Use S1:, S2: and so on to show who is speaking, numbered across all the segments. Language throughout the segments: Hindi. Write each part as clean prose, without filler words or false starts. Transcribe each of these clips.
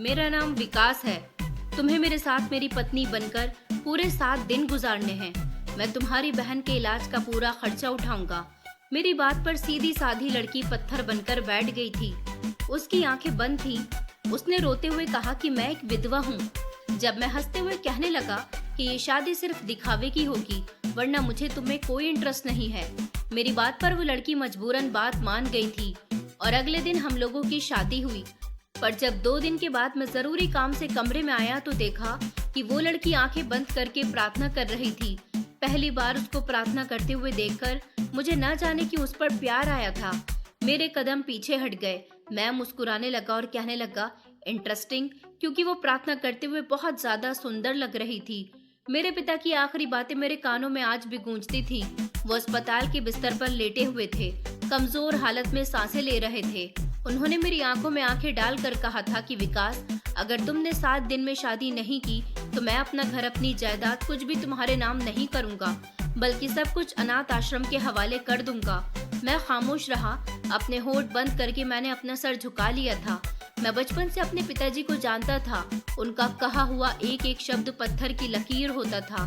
S1: मेरा नाम विकास है। तुम्हें मेरे साथ मेरी पत्नी बनकर पूरे 7 दिन गुजारने हैं। मैं तुम्हारी बहन के इलाज का पूरा खर्चा उठाऊंगा। मेरी बात पर सीधी साधी लड़की पत्थर बनकर बैठ गई थी। उसकी आंखें बंद थी। उसने रोते हुए कहा कि मैं एक विधवा हूँ। जब मैं हंसते हुए कहने लगा कि ये शादी सिर्फ दिखावे की होगी, वरना मुझे तुम्हें कोई इंटरेस्ट नहीं है। मेरी बात पर वो लड़की मजबूरन बात मान गई थी और अगले दिन हम लोगों की शादी हुई। पर जब 2 दिन के बाद मैं जरूरी काम से कमरे में आया तो देखा कि वो लड़की आंखें बंद करके प्रार्थना कर रही थी। पहली बार उसको प्रार्थना करते हुए देखकर मुझे न जाने कि उस पर प्यार आया था। मेरे कदम पीछे हट गए। मैं मुस्कुराने लगा और कहने लगा, इंटरेस्टिंग, क्योंकि वो प्रार्थना करते हुए बहुत ज्यादा सुंदर लग रही थी। मेरे पिता की आखिरी बातें मेरे कानों में आज भी गूंजती थी। वो अस्पताल के बिस्तर पर लेटे हुए थे, कमजोर हालत में सांसें ले रहे थे। उन्होंने मेरी आंखों में आंखें डालकर कहा था कि विकास, अगर तुमने 7 दिन में शादी नहीं की तो मैं अपना घर, अपनी जायदाद, कुछ भी तुम्हारे नाम नहीं करूंगा, बल्कि सब कुछ अनाथ आश्रम के हवाले कर दूंगा। मैं खामोश रहा। अपने होठ बंद करके मैंने अपना सर झुका लिया था। मैं बचपन से अपने पिताजी को जानता था। उनका कहा हुआ एक एक शब्द पत्थर की लकीर होता था।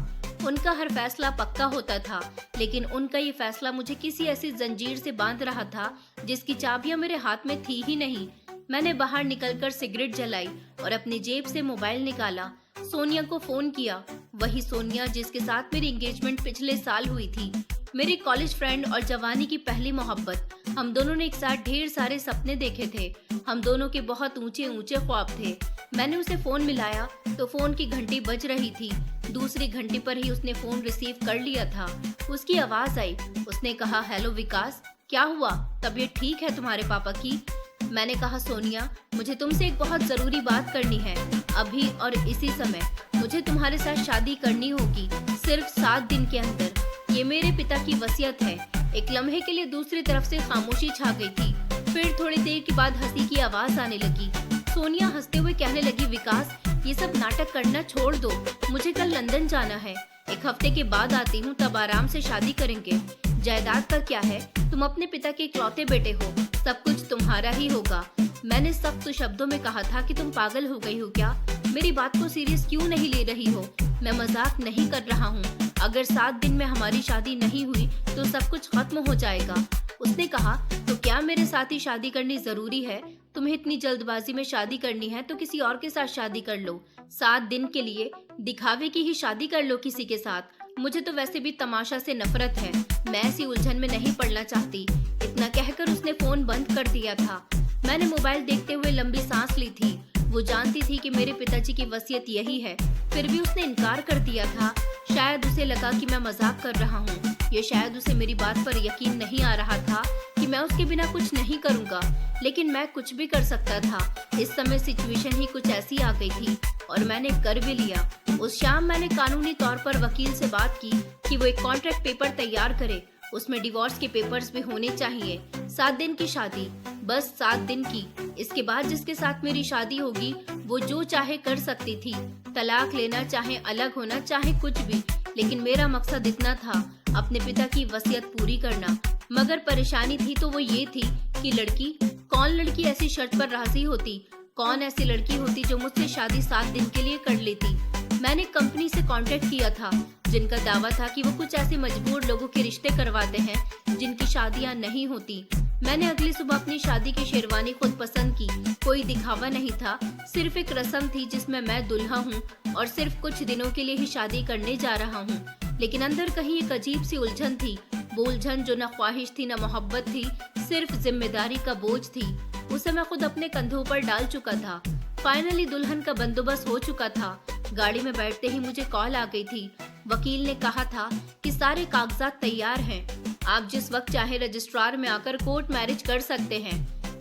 S1: उनका हर फैसला पक्का होता था, लेकिन उनका ये फैसला मुझे किसी ऐसी जंजीर से बांध रहा था जिसकी चाबियां मेरे हाथ में थी ही नहीं। मैंने बाहर निकलकर सिगरेट जलाई और अपनी जेब से मोबाइल निकाला। सोनिया को फोन किया, वही सोनिया जिसके साथ मेरी एंगेजमेंट पिछले साल हुई थी। मेरी कॉलेज फ्रेंड और जवानी की पहली मोहब्बत। हम दोनों ने एक साथ ढेर सारे सपने देखे थे। हम दोनों के बहुत ऊंचे ऊंचे ख्वाब थे। मैंने उसे फोन मिलाया तो फोन की घंटी बज रही थी। दूसरी घंटी पर ही उसने फोन रिसीव कर लिया था। उसकी आवाज आई। उसने कहा, हेलो विकास, क्या हुआ? तबीयत ठीक है तुम्हारे पापा की? मैंने कहा, सोनिया, मुझे तुमसे एक बहुत जरूरी बात करनी है, अभी और इसी समय। मुझे तुम्हारे साथ शादी करनी होगी, सिर्फ 7 दिन के अंदर। ये मेरे पिता की वसीयत है। एक लम्हे के लिए दूसरी तरफ से खामोशी छा गई थी। फिर थोड़ी देर के बाद हंसी की आवाज आने लगी। सोनिया हंसते हुए कहने लगी, विकास, ये सब नाटक करना छोड़ दो। मुझे कल लंदन जाना है। 1 हफ्ते के बाद आती हूँ, तब आराम से शादी करेंगे। जायदाद का क्या है? तुम अपने पिता के इकलौते बेटे हो, सब कुछ तुम्हारा ही होगा। मैंने सख्त शब्दों में कहा था कि तुम पागल हो गई हो क्या? मेरी बात को सीरियस क्यों नहीं ले रही हो? मैं मजाक नहीं कर रहा हूँ। अगर 7 दिन में हमारी शादी नहीं हुई तो सब कुछ खत्म हो जाएगा। उसने कहा, तो क्या मेरे साथ ही शादी करनी जरूरी है? तुम्हें इतनी जल्दबाजी में शादी करनी है तो किसी और के साथ शादी कर लो। 7 दिन के लिए दिखावे की ही शादी कर लो किसी के साथ। मुझे तो वैसे भी तमाशा से नफरत है। मैं ऐसी उलझन में नहीं पड़ना चाहती। इतना कहकर उसने फोन बंद कर दिया था। मैंने मोबाइल देखते हुए लंबी सांस ली थी। वो जानती थी कि मेरे पिताजी की वसीयत यही है, फिर भी उसने इनकार कर दिया था। शायद उसे लगा कि मैं मजाक कर रहा हूँ। ये शायद उसे मेरी बात पर यकीन नहीं आ रहा था कि मैं उसके बिना कुछ नहीं करूँगा, लेकिन मैं कुछ भी कर सकता था। इस समय सिचुएशन ही कुछ ऐसी आ गई थी और मैंने कर भी लिया। उस शाम मैंने कानूनी तौर पर वकील से बात की कि वो एक कॉन्ट्रैक्ट पेपर तैयार करे। उसमें डिवोर्स के पेपर्स भी होने चाहिए। 7 दिन की शादी, बस 7 दिन की। इसके बाद जिसके साथ मेरी शादी होगी वो जो चाहे कर सकती थी, तलाक लेना, चाहे अलग होना, चाहे कुछ भी। लेकिन मेरा मकसद इतना था, अपने पिता की वसीयत पूरी करना। मगर परेशानी थी तो वो ये थी कि कौन लड़की ऐसी शर्त पर राजी होती? कौन ऐसी लड़की होती जो मुझसे शादी 7 दिन के लिए कर लेती? मैंने कंपनी से कांटेक्ट किया था जिनका दावा था कि वो कुछ ऐसे मजबूर लोगों के रिश्ते करवाते हैं जिनकी शादियां नहीं होती। मैंने अगली सुबह अपनी शादी की शेरवानी खुद पसंद की। कोई दिखावा नहीं था, सिर्फ एक रस्म थी जिसमें मैं दुल्हा हूँ और सिर्फ कुछ दिनों के लिए ही शादी करने जा रहा हूँ। लेकिन अंदर कहीं एक अजीब सी उलझन थी। वो उलझन जो न ख्वाहिश थी न मोहब्बत थी, सिर्फ जिम्मेदारी का बोझ थी। उसे मैं खुद अपने कंधों पर डाल चुका था। फाइनली दुल्हन का बंदोबस्त हो चुका था। गाड़ी में बैठते ही मुझे कॉल आ गई थी। वकील ने कहा था कि सारे कागजात तैयार हैं, आप जिस वक्त चाहे रजिस्ट्रार में आकर कोर्ट मैरिज कर सकते हैं।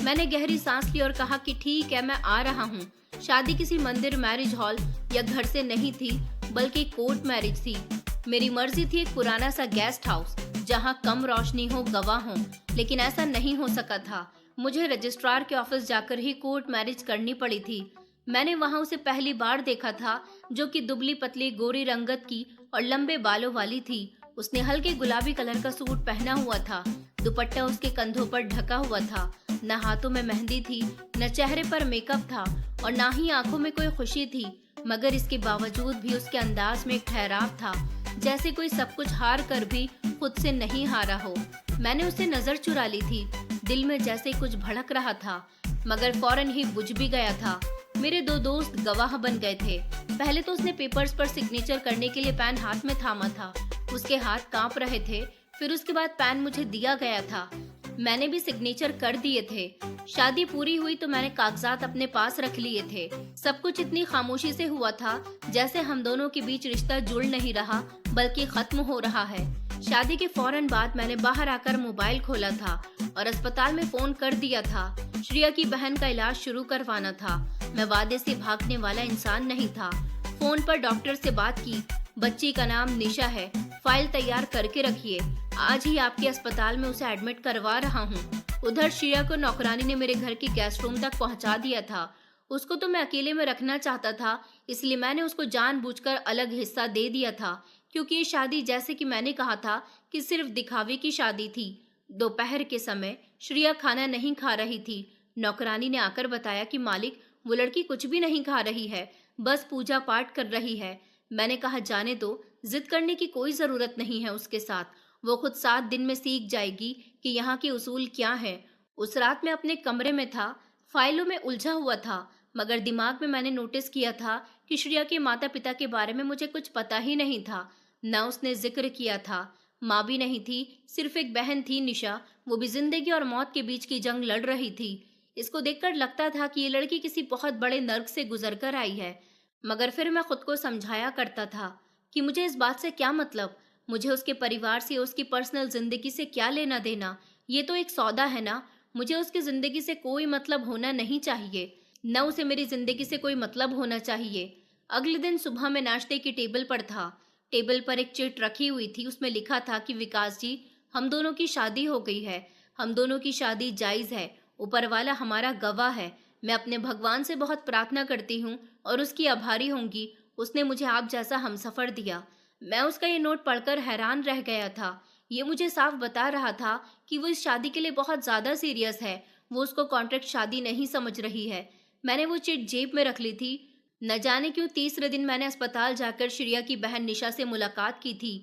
S1: मैंने गहरी सांस ली और कहा कि ठीक है, मैं आ रहा हूँ। शादी किसी मंदिर, मैरिज हॉल या घर से नहीं थी, बल्कि कोर्ट मैरिज थी। मेरी मर्जी थी एक पुराना सा गेस्ट हाउस जहाँ कम रोशनी हो, गवाह हो, लेकिन ऐसा नहीं हो सका था। मुझे रजिस्ट्रार के ऑफिस जाकर ही कोर्ट मैरिज करनी पड़ी थी। मैंने वहाँ उसे पहली बार देखा था, जो कि दुबली पतली गोरी रंगत की और लंबे बालों वाली थी। उसने हल्के गुलाबी कलर का सूट पहना हुआ था। दुपट्टा उसके कंधों पर ढका हुआ था। न हाथों में मेहंदी थी, न चेहरे पर मेकअप था और ना ही आंखों में कोई खुशी थी, मगर इसके बावजूद भी उसके अंदाज में एक ठहराव था, जैसे कोई सब कुछ हार कर भी खुद से नहीं हारा हो। मैंने उससे नजर चुरा ली थी। दिल में जैसे कुछ भड़क रहा था, मगर फौरन ही बुझ भी गया था। मेरे दो दोस्त गवाह बन गए थे। पहले तो उसने पेपर्स पर सिग्नेचर करने के लिए पेन हाथ में थामा था। उसके हाथ कांप रहे थे। फिर उसके बाद पेन मुझे दिया गया था। मैंने भी सिग्नेचर कर दिए थे। शादी पूरी हुई तो मैंने कागजात अपने पास रख लिए थे। सब कुछ इतनी खामोशी से हुआ था, जैसे हम दोनों के बीच रिश्ता जुड़ नहीं रहा, बल्कि खत्म हो रहा है। शादी के फौरन बाद मैंने बाहर आकर मोबाइल खोला था और अस्पताल में फोन कर दिया था। श्रेया की बहन का इलाज शुरू करवाना था। मैं वादे से भागने वाला इंसान नहीं था। फोन पर डॉक्टर से बात की। बच्ची का नाम निशा है। फाइल तैयार करके रखिए। आज ही आपके अस्पताल में उसे एडमिट करवा रहा हूँ। उधर श्रेया को नौकरानी ने मेरे घर के गेस्ट रूम तक पहुँचा दिया था। उसको तो मैं अकेले में रखना चाहता था, इसलिए मैंने उसको जानबूझकर अलग हिस्सा दे दिया था, क्योंकि ये शादी, जैसे कि मैंने कहा था, कि सिर्फ दिखावे की शादी थी। दोपहर के समय श्रेया खाना नहीं खा रही थी। नौकरानी ने आकर बताया कि मालिक, वो लड़की कुछ भी नहीं खा रही है, बस पूजा पाठ कर रही है। मैंने कहा जाने दो, जिद करने की कोई जरूरत नहीं है उसके साथ। वो खुद 7 दिन में सीख जाएगी कि यहाँ के उसूल क्या है। उस रात मैं अपने कमरे में था, फाइलों में उलझा हुआ था, मगर दिमाग में मैंने नोटिस किया था कि श्रेया के माता पिता के बारे में मुझे कुछ पता ही नहीं था। न उसने जिक्र किया था। माँ भी नहीं थी, सिर्फ एक बहन थी निशा। वो भी जिंदगी और मौत के बीच की जंग लड़ रही थी। इसको देखकर लगता था कि ये लड़की किसी बहुत बड़े नर्क से गुजर कर आई है, मगर फिर मैं खुद को समझाया करता था कि मुझे इस बात से क्या मतलब। मुझे उसके परिवार से, उसकी पर्सनल जिंदगी से क्या लेना देना। ये तो एक सौदा है ना। मुझे उसकी जिंदगी से कोई मतलब होना नहीं चाहिए, न उसे मेरी जिंदगी से कोई मतलब होना चाहिए। अगले दिन सुबह मैं नाश्ते की टेबल पर था। टेबल पर एक चिट रखी हुई थी। उसमें लिखा था कि विकास जी, हम दोनों की शादी हो गई है। हम दोनों की शादी जायज है। ऊपर वाला हमारा गवाह है। मैं अपने भगवान से बहुत प्रार्थना करती हूँ और उसकी आभारी होंगी, उसने मुझे आप जैसा हमसफर दिया। मैं उसका ये नोट पढ़कर हैरान रह गया था। ये मुझे साफ बता रहा था कि वो इस शादी के लिए बहुत ज्यादा सीरियस है। वो उसको कॉन्ट्रैक्ट शादी नहीं समझ रही है। मैंने वो चिट जेब में रख ली थी। न जाने क्यों तीसरे दिन मैंने अस्पताल जाकर श्रेया की बहन निशा से मुलाकात की थी।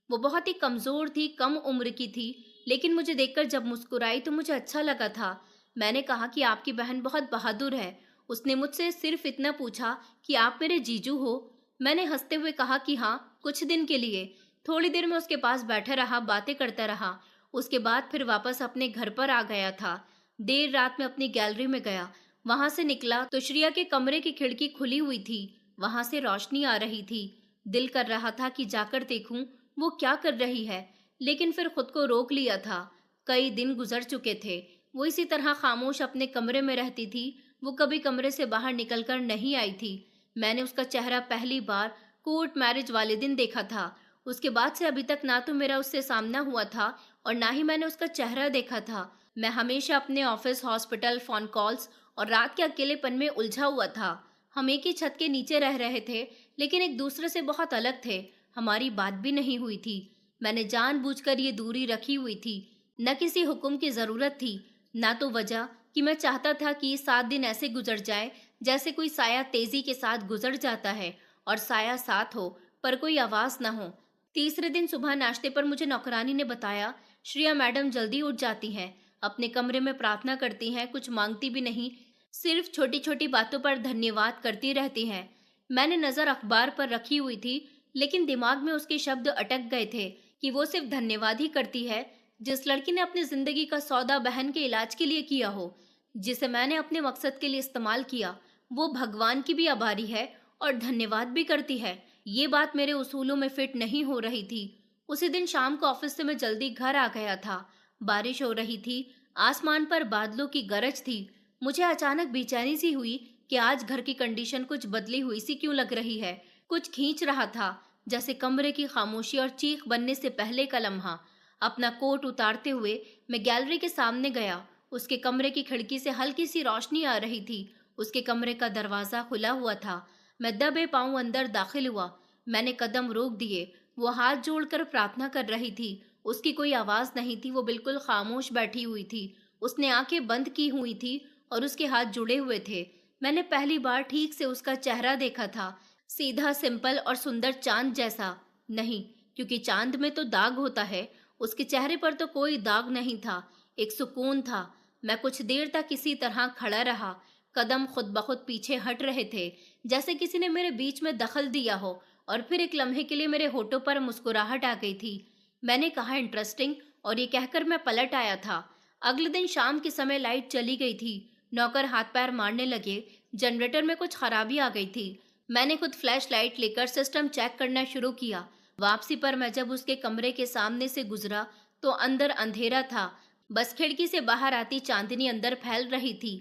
S1: वो बहुत ही कमजोर थी, कम उम्र की थी, लेकिन मुझे देखकर जब मुस्कुराई तो मुझे अच्छा लगा था। मैंने कहा कि आपकी बहन बहुत बहादुर है। उसने मुझसे सिर्फ इतना पूछा कि आप मेरे जीजू हो। मैंने हंसते हुए कहा कि हाँ, कुछ दिन के लिए। थोड़ी देर में उसके पास बैठा रहा, बातें करता रहा। उसके बाद फिर वापस अपने घर पर आ गया था। देर रात में अपनी गैलरी में गया। वहां से निकला तो श्रेया के कमरे की खिड़की खुली हुई थी। वहां से रोशनी आ रही थी। दिल कर रहा था कि जाकर देखूं वो क्या कर रही है, लेकिन फिर खुद को रोक लिया था। कई दिन गुजर चुके थे। वो इसी तरह खामोश अपने कमरे में रहती थी। वो कभी कमरे से बाहर निकलकर नहीं आई थी। मैंने उसका चेहरा पहली बार कोर्ट मैरिज वाले दिन देखा था। उसके बाद से अभी तक ना तो मेरा उससे सामना हुआ था और ना ही मैंने उसका चेहरा देखा था। मैं हमेशा अपने ऑफिस, हॉस्पिटल, फोन कॉल्स और रात के अकेलेपन में उलझा हुआ था। हम एक ही छत के नीचे रह रहे थे, लेकिन एक दूसरे से बहुत अलग थे। हमारी बात भी नहीं हुई थी। मैंने जानबूझकर ये दूरी रखी हुई थी। न किसी हुक्म की जरूरत थी, ना तो वजह कि मैं चाहता था कि ये 7 दिन ऐसे गुजर जाए जैसे कोई साया तेजी के साथ गुजर जाता है और साया साथ हो पर कोई आवाज ना हो। तीसरे दिन सुबह नाश्ते पर मुझे नौकरानी ने बताया, श्रेया मैडम जल्दी उठ जाती हैं, अपने कमरे में प्रार्थना करती हैं, कुछ मांगती भी नहीं, सिर्फ छोटी छोटी बातों पर धन्यवाद करती रहती हैं। मैंने नजर अखबार पर रखी हुई थी, लेकिन दिमाग में उसके शब्द अटक गए थे कि वो सिर्फ धन्यवाद ही करती है। जिस लड़की ने अपनी जिंदगी का सौदा बहन के इलाज के लिए किया हो, जिसे मैंने अपने मकसद के लिए इस्तेमाल किया, वो भगवान की भी आभारी है और धन्यवाद भी करती है। ये बात मेरे उसूलों में फिट नहीं हो रही थी। उसी दिन शाम को ऑफिस से मैं जल्दी घर आ गया था। बारिश हो रही थी। आसमान पर बादलों की गरज थी। मुझे अचानक बेचैनी सी हुई कि आज घर की कंडीशन कुछ बदली हुई सी क्यों लग रही है। कुछ खींच रहा था, जैसे कमरे की खामोशी और चीख बनने से पहले का लम्हा। अपना कोट उतारते हुए मैं गैलरी के सामने गया। उसके कमरे की खिड़की से हल्की सी रोशनी आ रही थी। उसके कमरे का दरवाजा खुला हुआ था। मैं दबे पांव अंदर दाखिल हुआ। मैंने कदम रोक दिए। वो हाथ जोड़कर प्रार्थना कर रही थी। उसकी कोई आवाज नहीं थी। वो बिल्कुल खामोश बैठी हुई थी। उसने आंखें बंद की हुई थी और उसके हाथ जुड़े हुए थे। मैंने पहली बार ठीक से उसका चेहरा देखा था, सीधा, सिंपल और सुंदर चांद जैसा। नहीं, क्योंकि चांद में तो दाग होता है, उसके चेहरे पर तो कोई दाग नहीं था, एक सुकून था। मैं कुछ देर तक इसी तरह खड़ा रहा, कदम खुद ब खुद पीछे हट रहे थे, जैसे किसी ने मेरे बीच में दखल दिया हो। और फिर एक लम्हे के लिए मेरे होठों पर मुस्कुराहट आ गई थी। मैंने कहा, इंटरेस्टिंग, और ये कहकर मैं पलट आया था। अगले दिन शाम के समय लाइट चली गई थी। नौकर हाथ पैर मारने लगे। जनरेटर में कुछ खराबी आ गई थी। मैंने खुद फ्लैश लाइट लेकर सिस्टम चेक करना शुरू किया। वापसी पर मैं जब उसके कमरे के सामने से गुजरा तो अंदर अंधेरा था, बस खिड़की से बाहर आती चांदनी अंदर फैल रही थी।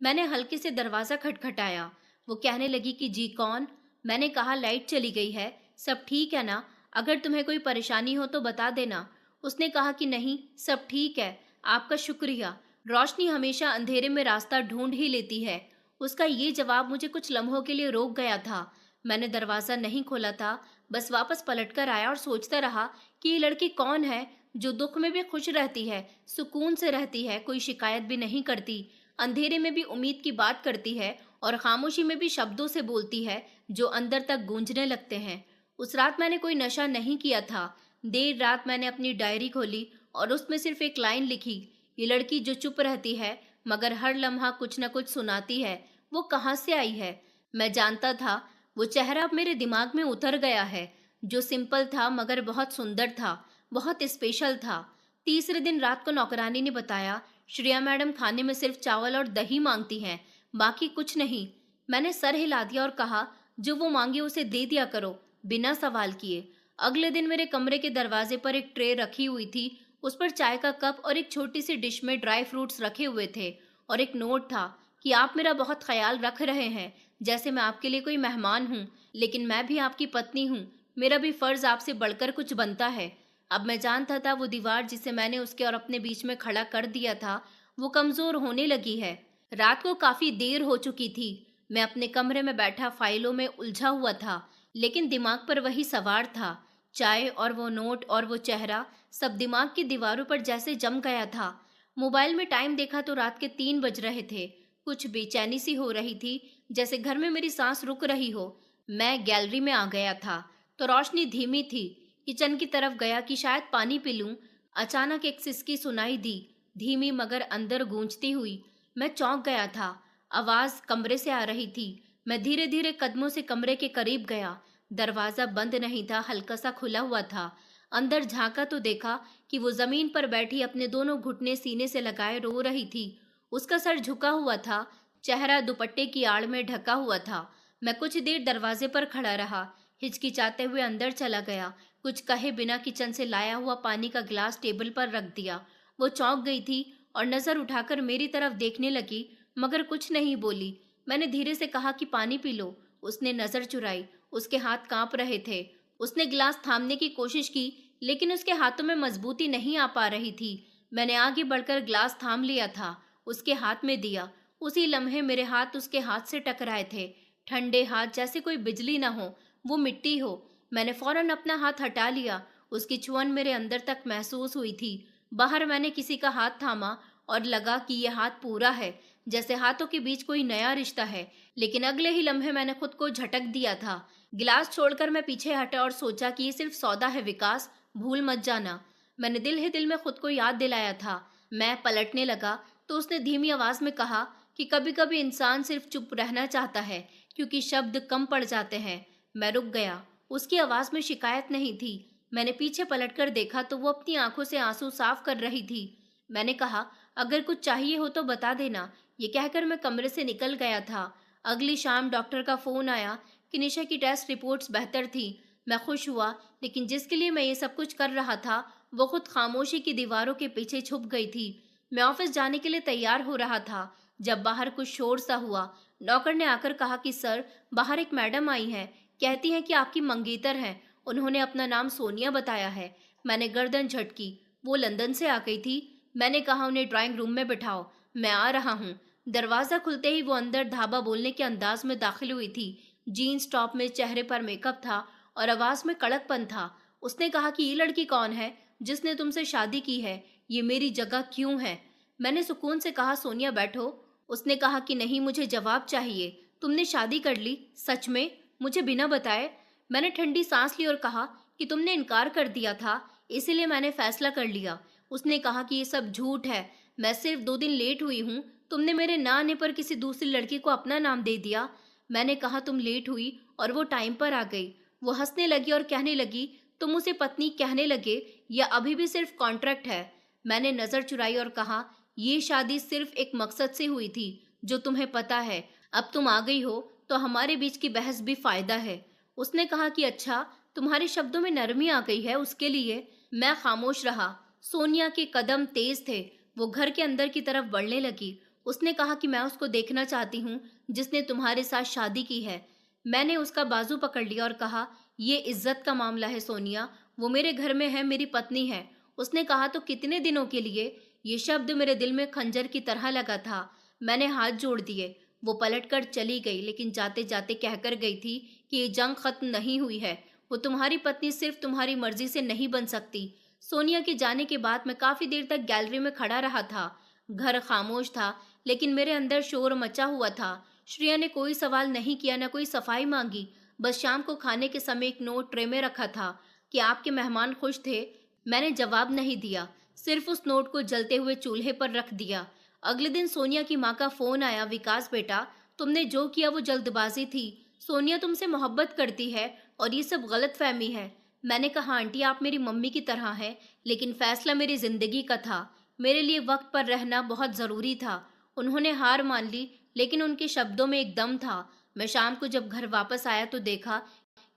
S1: मैंने हल्के से दरवाजा खटखटाया। वो कहने लगी कि जी कौन? मैंने कहा, लाइट चली गई है, सब ठीक है ना? अगर तुम्हें कोई परेशानी हो तो बता देना। उसने कहा कि नहीं, सब ठीक है, आपका शुक्रिया। रोशनी हमेशा अंधेरे में रास्ता ढूंढ ही लेती है। उसका ये जवाब मुझे कुछ लम्हों के लिए रोक गया था। मैंने दरवाजा नहीं खोला था, बस वापस पलटकर आया और सोचता रहा कि ये लड़की कौन है जो दुख में भी खुश रहती है, सुकून से रहती है, कोई शिकायत भी नहीं करती, अंधेरे में भी उम्मीद की बात करती है और खामोशी में भी शब्दों से बोलती है जो अंदर तक गूंजने लगते हैं। उस रात मैंने कोई नशा नहीं किया था। देर रात मैंने अपनी डायरी खोली और उसमें सिर्फ एक लाइन लिखी, ये लड़की जो चुप रहती है मगर हर लम्हा कुछ न कुछ सुनाती है, वो कहाँ से आई है? मैं जानता था वो चेहरा अब मेरे दिमाग में उतर गया है, जो सिंपल था मगर बहुत सुंदर था, बहुत स्पेशल था। तीसरे दिन रात को नौकरानी ने बताया, श्रेया मैडम खाने में सिर्फ चावल और दही मांगती हैं, बाकी कुछ नहीं। मैंने सर हिला दिया और कहा, जो वो मांगे उसे दे दिया करो, बिना सवाल किए। अगले दिन मेरे कमरे के दरवाजे पर एक ट्रे रखी हुई थी, उस पर चाय का कप और एक छोटी सी डिश में ड्राई फ्रूट्स रखे हुए थे और एक नोट था कि आप मेरा बहुत ख्याल रख रहे हैं, जैसे मैं आपके लिए कोई मेहमान हूँ, लेकिन मैं भी आपकी पत्नी हूँ, मेरा भी फर्ज आपसे बढ़कर कुछ बनता है। अब मैं जानता था वो दीवार जिसे मैंने उसके और अपने बीच में खड़ा कर दिया था, वो कमजोर होने लगी है। रात को काफी देर हो चुकी थी। मैं अपने कमरे में बैठा फाइलों में उलझा हुआ था, लेकिन दिमाग पर वही सवार था। चाय और वो नोट और वो चेहरा, सब दिमाग की दीवारों पर जैसे जम गया था। मोबाइल में टाइम देखा तो रात के 3 बज रहे थे। कुछ बेचैनी सी हो रही थी, जैसे घर में मेरी सांस रुक रही हो। मैं गैलरी में आ गया था तो रोशनी धीमी थी। किचन की तरफ गया कि शायद पानी पी लूं। अचानक एक सिसकी सुनाई दी, धीमी मगर अंदर गूंजती हुई। मैं चौंक गया था। आवाज कमरे से आ रही थी। मैं धीरे धीरे कदमों से कमरे के करीब गया। दरवाजा बंद नहीं था, हल्का सा खुला हुआ था। अंदर झांका तो देखा कि वो जमीन पर बैठी अपने दोनों घुटने सीने से लगाए रो रही थी। उसका सर झुका हुआ था, चेहरा दुपट्टे की आड़ में ढका हुआ था। मैं कुछ देर दरवाजे पर खड़ा रहा, हिचकिचाते हुए अंदर चला गया। कुछ कहे बिना किचन से लाया हुआ पानी का गिलास टेबल पर रख दिया। वो चौंक गई थी और नजर उठाकर मेरी तरफ देखने लगी, मगर कुछ नहीं बोली। मैंने धीरे से कहा कि पानी पी लो। उसने नजर चुराई। उसके हाथ कांप रहे थे। उसने गिलास थामने की कोशिश की, लेकिन उसके हाथों में मजबूती नहीं आ पा रही थी। मैंने आगे बढ़कर गिलास थाम लिया था, उसके हाथ में दिया। उसी लम्हे मेरे हाथ उसके हाथ से टकराए थे, ठंडे हाथ, जैसे कोई बिजली ना हो, वो मिट्टी हो। मैंने फौरन अपना हाथ हटा लिया। उसकी छुअन मेरे अंदर तक महसूस हुई थी। बाहर मैंने किसी का हाथ थामा और लगा कि यह हाथ पूरा है, जैसे हाथों के बीच कोई नया रिश्ता है। लेकिन अगले ही लम्हे मैंने खुद को झटक दिया था। गिलास छोड़कर मैं पीछे हटा और सोचा कि ये सिर्फ सौदा है विकास, भूल मत जाना। मैंने दिल ही दिल में खुद को याद दिलाया था। मैं पलटने लगा तो उसने धीमी आवाज में कहा कि कभी कभी इंसान सिर्फ चुप रहना चाहता है, क्योंकि शब्द कम पड़ जाते हैं। मैं रुक गया। उसकी आवाज में शिकायत नहीं थी। मैंने पीछे पलटकर देखा तो वो अपनी आंखों से आंसू साफ कर रही थी। मैंने कहा, अगर कुछ चाहिए हो तो बता देना। ये कहकर मैं कमरे से निकल गया था। अगली शाम डॉक्टर का फोन आया कि निशा की टेस्ट रिपोर्ट्स बेहतर थी। मैं खुश हुआ, लेकिन जिसके लिए मैं ये सब कुछ कर रहा था वो खुद खामोशी की दीवारों के पीछे छुप गई थी। मैं ऑफिस जाने के लिए तैयार हो रहा था जब बाहर कुछ शोर सा हुआ। नौकर ने आकर कहा कि सर, बाहर एक मैडम आई हैं, कहती हैं कि आपकी मंगेतर हैं। उन्होंने अपना नाम सोनिया बताया है। मैंने गर्दन झटकी। वो लंदन से आ गई थी। मैंने कहा, उन्हें ड्राइंग रूम में बिठाओ, मैं आ रहा हूँ। दरवाजा खुलते ही वो अंदर धाबा बोलने के अंदाज में दाखिल हुई थी। जीन्स टॉप में, चेहरे पर मेकअप था और आवाज में कड़कपन था। उसने कहा कि ये लड़की कौन है जिसने तुमसे शादी की है, ये मेरी जगह क्यों है? मैंने सुकून से कहा, सोनिया बैठो। उसने कहा कि नहीं, मुझे जवाब चाहिए। तुमने शादी कर ली? सच में? मुझे बिना बताए? मैंने ठंडी सांस ली और कहा कि तुमने इनकार कर दिया था, इसीलिए मैंने फैसला कर लिया। उसने कहा कि ये सब झूठ है, मैं सिर्फ 2 दिन लेट हुई हूँ। तुमने मेरे ना आने पर किसी दूसरी लड़की को अपना नाम दे दिया। मैंने कहा तुम लेट हुई और वो टाइम पर आ गई। वो हंसने लगी और कहने लगी, तुम उसे पत्नी कहने लगे या अभी भी सिर्फ कॉन्ट्रैक्ट है? मैंने नजर चुराई और कहा, ये शादी सिर्फ एक मकसद से हुई थी, जो तुम्हें पता है। अब तुम आ गई हो तो हमारे बीच की बहस भी फायदा है। उसने कहा कि अच्छा, तुम्हारे शब्दों में नरमी आ गई है, उसके लिए। मैं खामोश रहा। सोनिया के कदम तेज थे। वो घर के अंदर की तरफ बढ़ने लगी। उसने कहा कि मैं उसको देखना चाहती हूँ जिसने तुम्हारे साथ शादी की है। मैंने उसका बाजू पकड़ लिया और कहा, ये इज्जत का मामला है सोनिया, वो मेरे घर में है, मेरी पत्नी है। उसने कहा, तो कितने दिनों के लिए? ये शब्द मेरे दिल में खंजर की तरह लगा था। मैंने हाथ जोड़ दिए। वो पलटकर चली गई, लेकिन जाते जाते कहकर गई थी कि ये जंग खत्म नहीं हुई है। वो तुम्हारी पत्नी सिर्फ तुम्हारी मर्जी से नहीं बन सकती। सोनिया के जाने के बाद मैं काफी देर तक गैलरी में खड़ा रहा था। घर खामोश था, लेकिन मेरे अंदर शोर मचा हुआ था। श्रेया ने कोई सवाल नहीं किया, न कोई सफाई मांगी। बस शाम को खाने के समय एक नोट ट्रे में रखा था कि आपके मेहमान खुश थे। मैंने जवाब नहीं दिया, सिर्फ उस नोट को जलते हुए चूल्हे पर रख दिया। अगले दिन सोनिया की माँ का फोन आया, विकास बेटा, तुमने जो किया वो जल्दबाजी थी। सोनिया तुमसे मोहब्बत करती है और ये सब गलत फहमी है। मैंने कहा, आंटी आप मेरी मम्मी की तरह हैं, लेकिन फैसला मेरी जिंदगी का था। मेरे लिए वक्त पर रहना बहुत जरूरी था। उन्होंने हार मान ली, लेकिन उनके शब्दों में एक दम था। मैं शाम को जब घर वापस आया तो देखा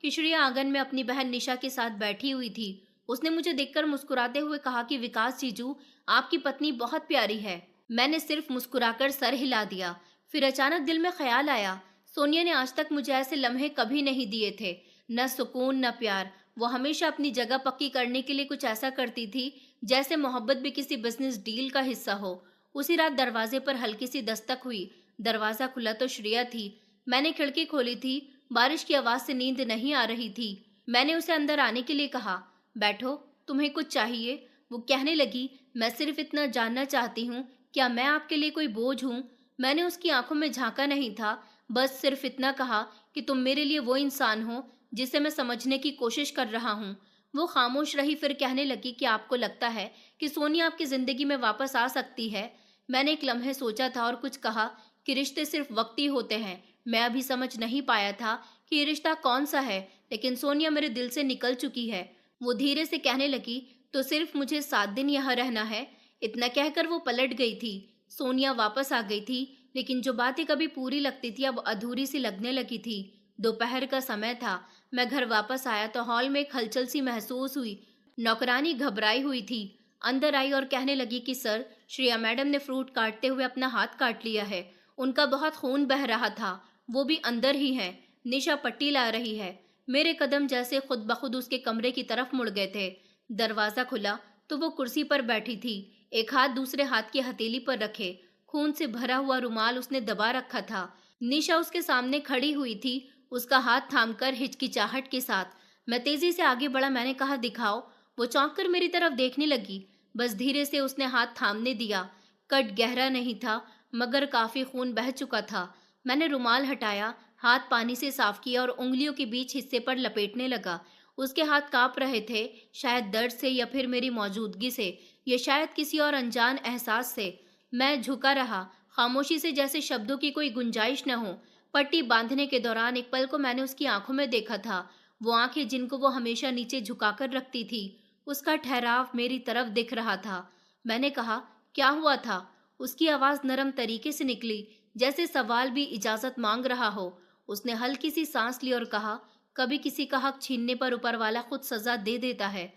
S1: कि श्रेया आंगन में अपनी बहन निशा के साथ बैठी हुई थी। उसने मुझे देखकर मुस्कुराते हुए कहा कि विकास जीजू, आपकी पत्नी बहुत प्यारी है। मैंने सिर्फ मुस्कुराकर सर हिला दिया। फिर अचानक दिल में ख्याल आया, सोनिया ने आज तक मुझे ऐसे लम्हे कभी नहीं दिए थे, न सुकून न प्यार। वो हमेशा अपनी जगह पक्की करने के लिए कुछ ऐसा करती थी जैसे मोहब्बत भी किसी बिजनेस डील का हिस्सा हो। उसी रात दरवाजे पर हल्की सी दस्तक हुई। दरवाजा खुला तो श्रेया थी। मैंने खिड़की खोली थी। बारिश की आवाज से नींद नहीं आ रही थी। मैंने उसे अंदर आने के लिए कहा, बैठो, तुम्हें कुछ चाहिए? वो कहने लगी, मैं सिर्फ इतना जानना चाहती हूँ, क्या मैं आपके लिए कोई बोझ हूँ? मैंने उसकी आंखों में झांका नहीं था, बस सिर्फ इतना कहा कि तुम मेरे लिए वो इंसान हो जिसे मैं समझने की कोशिश कर रहा हूँ। वो खामोश रही, फिर कहने लगी कि आपको लगता है कि सोनिया आपकी जिंदगी में वापस आ सकती है? मैंने एक लम्हे सोचा था और कुछ कहा कि रिश्ते सिर्फ वक्ती होते हैं। मैं अभी समझ नहीं पाया था कि ये रिश्ता कौन सा है, लेकिन सोनिया मेरे दिल से निकल चुकी है। वो धीरे से कहने लगी, तो सिर्फ मुझे 7 दिन यहाँ रहना है? इतना कहकर वो पलट गई थी। सोनिया वापस आ गई थी, लेकिन जो बातें कभी पूरी लगती थी अब अधूरी सी लगने लगी थी। दोपहर का समय था। मैं घर वापस आया तो हॉल में एक हलचल सी महसूस हुई। नौकरानी घबराई हुई थी। अंदर आई और कहने लगी कि सर, श्रेया मैडम ने फ्रूट काटते हुए अपना हाथ काट लिया है। उनका बहुत खून बह रहा था। वो भी अंदर ही है। निशा पट्टी ला रही है। मेरे कदम जैसे खुद ब खुद उसके कमरे की तरफ मुड़ गए थे। दरवाजा खुला तो वो कुर्सी पर बैठी थी, एक हाथ दूसरे हाथ की हथेली पर रखे। खून से भरा हुआ रुमाल उसने दबा रखा था। निशा उसके सामने खड़ी हुई थी, उसका हाथ थामकर हिचकिचाहट के साथ। मैं तेजी से आगे बढ़ा। मैंने कहा, दिखाओ। वो चौंक कर मेरी तरफ देखने लगी। बस धीरे से उसने हाथ थामने दिया। कट गहरा नहीं था, मगर काफी खून बह चुका था। मैंने रुमाल हटाया, हाथ पानी से साफ किया और उंगलियों के बीच हिस्से पर लपेटने लगा। उसके हाथ कांप रहे थे, शायद दर्द से या फिर मेरी मौजूदगी से, या शायद किसी और अनजान एहसास से। मैं झुका रहा, खामोशी से, जैसे शब्दों की कोई गुंजाइश न हो। पट्टी बांधने के दौरान एक पल को मैंने उसकी आंखों में देखा था, वो आंखें जिनको वो हमेशा नीचे झुकाकर रखती थी। उसका ठहराव मेरी तरफ दिख रहा था। मैंने कहा, क्या हुआ था? उसकी आवाज नरम तरीके से निकली, जैसे सवाल भी इजाजत मांग रहा हो। उसने हल्की सी सांस ली और कहा, कभी किसी का हक छीनने पर ऊपर वाला खुद सजा दे देता है।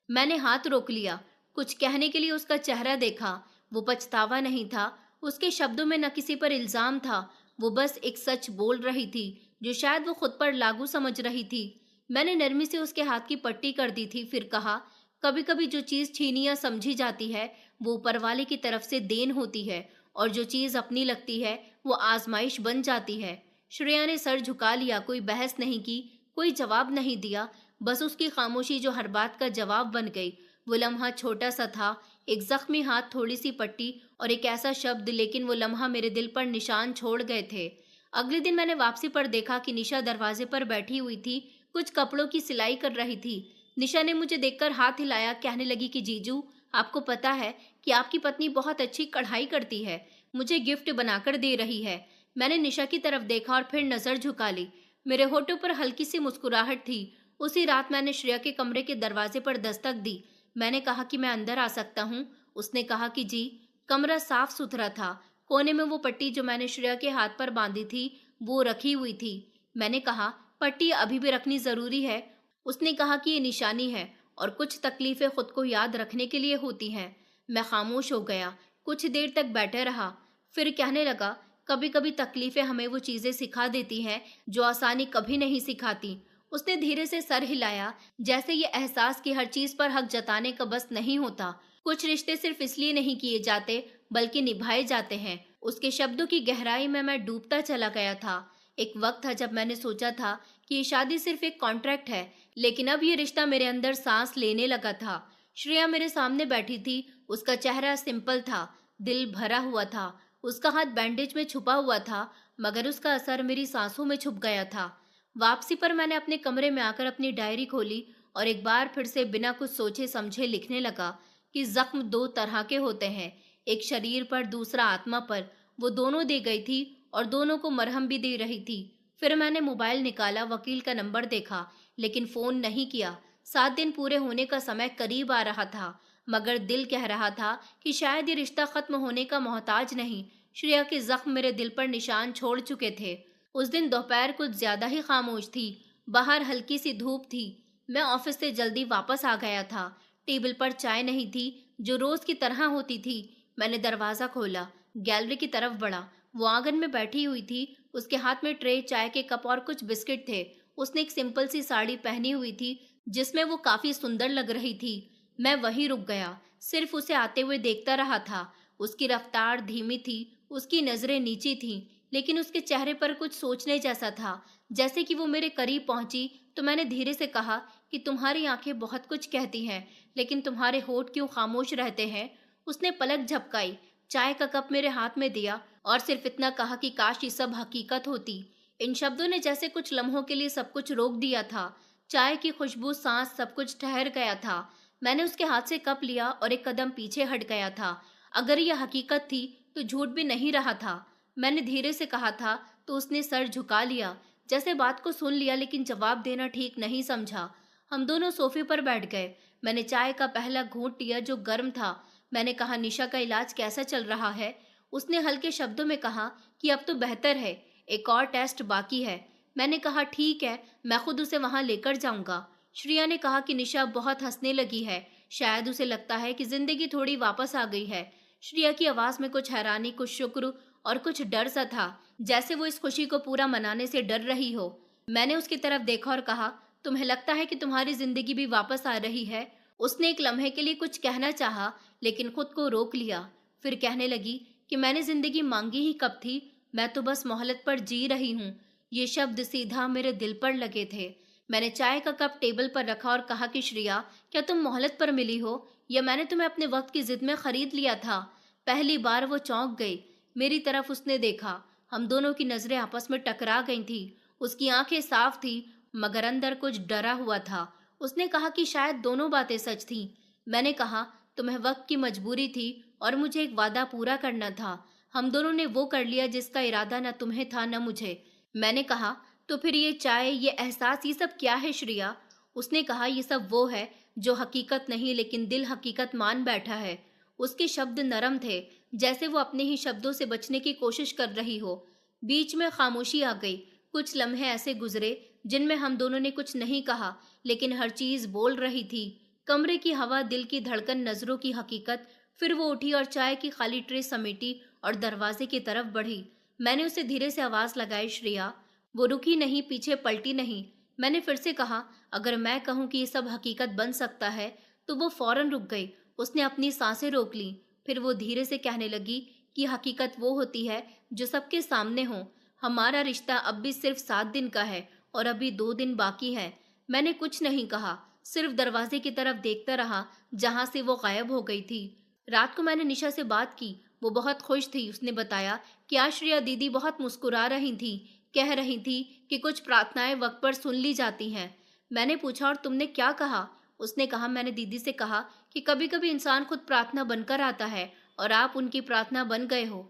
S1: मैंने हाथ रोक लिया। कुछ कहने के लिए उसका चेहरा देखा। वो पछतावा नहीं था, उसके शब्दों में न किसी पर इल्जाम था। वो बस एक सच बोल रही थी जो शायद वो खुद पर लागू समझ रही थी। मैंने नरमी से उसके हाथ की पट्टी कर दी थी, फिर कहा, कभी कभी जो चीज छीनी या समझी जाती है वो ऊपर वाले की तरफ से देन होती है, और जो चीज अपनी लगती है वो आजमाइश बन जाती है। श्रेया ने सर झुका लिया, कोई बहस नहीं की, कोई जवाब नहीं दिया, बस उसकी खामोशी जो हर बात का जवाब बन गई। वो लम्हा छोटा सा था, एक जख्मी हाथ, थोड़ी सी पट्टी और एक ऐसा शब्द, लेकिन वो लम्हा मेरे दिल पर निशान छोड़ गए थे। अगले दिन मैंने वापसी पर देखा कि निशा दरवाजे पर बैठी हुई थी, कुछ कपड़ों की सिलाई कर रही थी। निशा ने मुझे देखकर हाथ हिलाया, कहने लगी कि जीजू, आपको पता है कि आपकी पत्नी बहुत अच्छी कढ़ाई करती है, मुझे गिफ्ट बनाकर दे रही है। मैंने निशा की तरफ देखा और फिर नजर झुका ली। मेरे होठों पर हल्की सी मुस्कुराहट थी। उसी रात मैंने श्रेया के कमरे के दरवाजे पर दस्तक दी। मैंने कहा कि मैं अंदर आ सकता हूँ। उसने कहा कि जी। कमरा साफ सुथरा था। कोने में वो पट्टी जो मैंने श्रेया के हाथ पर बांधी थी, वो रखी हुई थी। मैंने कहा, पट्टी अभी भी रखनी जरूरी है? उसने कहा कि ये निशानी है और कुछ तकलीफें खुद को याद रखने के लिए होती हैं। मैं खामोश हो गया, कुछ देर तक बैठे रहा, फिर कहने लगा, कभी कभी तकलीफें हमें वो चीजें सिखा देती हैं जो आसानी कभी नहीं सिखाती। उसने धीरे से सर हिलाया, जैसे ये एहसास कि हर चीज पर हक जताने का बस नहीं होता। कुछ रिश्ते सिर्फ इसलिए नहीं किए जाते बल्कि निभाए जाते हैं। उसके शब्दों की गहराई में मैं डूबता चला गया था। एक वक्त था जब मैंने सोचा था कि ये शादी सिर्फ एक कॉन्ट्रैक्ट है, लेकिन अब ये रिश्ता मेरे अंदर सांस लेने लगा था। श्रेया मेरे सामने बैठी थी। उसका चेहरा सिंपल था, दिल भरा हुआ था। उसका हाथ बैंडेज में छुपा हुआ था, मगर उसका असर मेरी सांसों में छुप गया था। वापसी पर मैंने अपने कमरे में आकर अपनी डायरी खोली और एक बार फिर से बिना कुछ सोचे समझे लिखने लगा कि जख्म दो तरह के होते हैं, एक शरीर पर, दूसरा आत्मा पर। वो दोनों दे गई थी और दोनों को मरहम भी दे रही थी। फिर मैंने मोबाइल निकाला, वकील का नंबर देखा, लेकिन फोन नहीं किया। 7 दिन पूरे होने का समय करीब आ रहा था, मगर दिल कह रहा था कि शायद ये रिश्ता खत्म होने का मोहताज नहीं। श्रेया के जख्म मेरे दिल पर निशान छोड़ चुके थे। उस दिन दोपहर कुछ ज्यादा ही खामोश थी। बाहर हल्की सी धूप थी। मैं ऑफिस से जल्दी वापस आ गया था। टेबल पर चाय नहीं थी जो रोज की तरह होती थी। मैंने दरवाजा खोला, गैलरी की तरफ बढ़ा। वो आंगन में बैठी हुई थी। उसके हाथ में ट्रे, चाय के कप और कुछ बिस्किट थे। उसने एक सिंपल सी साड़ी पहनी हुई थी जिसमें वो काफी सुंदर लग रही थी। मैं वहीं रुक गया, सिर्फ उसे आते हुए देखता रहा था। उसकी रफ्तार धीमी थी, उसकी नजरें नीची थीं, लेकिन उसके चेहरे पर कुछ सोचने जैसा था। जैसे कि वो मेरे करीब पहुंची तो मैंने धीरे से कहा कि तुम्हारी आंखें बहुत कुछ कहती हैं, लेकिन तुम्हारे होठ क्यों खामोश रहते हैं? उसने पलक झपकाई, चाय का कप मेरे हाथ में दिया और सिर्फ इतना कहा कि काश ये सब हकीकत होती। इन शब्दों ने जैसे कुछ लम्हों के लिए सब कुछ रोक दिया था। चाय की खुशबू, सांस, सब कुछ ठहर गया था। मैंने उसके हाथ से कप लिया और एक कदम पीछे हट गया था। अगर यह हकीकत थी तो झूठ भी नहीं रहा था। मैंने धीरे से कहा था तो उसने सर झुका लिया, जैसे बात को सुन लिया लेकिन जवाब देना ठीक नहीं समझा। हम दोनों सोफे पर बैठ गए। मैंने चाय का पहला घूंट लिया जो गर्म था। मैंने कहा, निशा का इलाज कैसा चल रहा है? उसने हल्के शब्दों में कहा कि अब तो बेहतर है, एक और टेस्ट बाकी है। मैंने कहा, ठीक है, मैं खुद उसे वहां लेकर जाऊंगा। श्रेया ने कहा कि निशा बहुत हंसने लगी है, शायद उसे लगता है कि जिंदगी थोड़ी वापस आ गई है। श्रेया की आवाज में कुछ हैरानी, कुछ शुक्र और कुछ डर सा था, जैसे वो इस खुशी को पूरा मनाने से डर रही हो। मैंने उसकी तरफ देखा और कहा, तुम्हें लगता है कि तुम्हारी जिंदगी भी वापस आ रही है? उसने एक लम्हे के लिए कुछ कहना चाहा, लेकिन खुद को रोक लिया। फिर कहने लगी कि मैंने जिंदगी मांगी ही कब थी, मैं तो बस मोहलत पर जी रही हूँ। ये शब्द सीधा मेरे दिल पर लगे थे। मैंने चाय का कप टेबल पर रखा और कहा कि श्रेया, क्या तुम मोहलत पर मिली हो या मैंने तुम्हें अपने वक्त की जिद में खरीद लिया था? पहली बार वो चौंक गई। मेरी तरफ उसने देखा। हम दोनों की नजरें आपस में टकरा गई थी। उसकी आंखें साफ थी, मगर अंदर कुछ डरा हुआ था। उसने कहा कि शायद दोनों बातें सच थीं। मैंने कहा, तुम्हें वक्त की मजबूरी थी और मुझे एक वादा पूरा करना था। हम दोनों ने वो कर लिया जिसका इरादा न तुम्हें था न मुझे। मैंने कहा, तो फिर ये चाय, ये एहसास, ये सब क्या है श्रेया? उसने कहा, ये सब वो है जो हकीकत नहीं लेकिन दिल हकीकत मान बैठा है। उसके शब्द नरम थे, जैसे वो अपने ही शब्दों से बचने की कोशिश कर रही हो। बीच में खामोशी आ गई। कुछ लम्हे ऐसे गुजरे जिनमें हम दोनों ने कुछ नहीं कहा, लेकिन हर चीज बोल रही थी। कमरे की हवा, दिल की धड़कन, नजरों की हकीकत। फिर वो उठी और चाय की खाली ट्रे समेटी और दरवाजे की तरफ बढ़ी। मैंने उसे धीरे से आवाज लगाई, श्रेया। वो रुकी नहीं, पीछे पलटी नहीं। मैंने फिर से कहा, अगर मैं कहूं कि ये सब हकीकत बन सकता है, तो वो फौरन रुक गई। उसने अपनी सांसें रोक ली। फिर वो धीरे से कहने लगी कि हकीकत वो होती है जो सबके सामने हो। हमारा रिश्ता अब भी सिर्फ 7 दिन का है और अभी 2 दिन बाकी है। मैंने कुछ नहीं कहा, सिर्फ दरवाजे की तरफ देखता रहा जहां से वो गायब हो गई थी। रात को मैंने निशा से बात की। वो बहुत खुश थी। उसने बताया कि आज श्रेया दीदी बहुत मुस्कुरा रही थी, कह रही थी कि कुछ प्रार्थनाएं वक्त पर सुन ली जाती हैं। मैंने पूछा, और तुमने क्या कहा? उसने कहा, मैंने दीदी से कहा कि कभी कभी इंसान खुद प्रार्थना बनकर आता है और आप उनकी प्रार्थना बन गए हो।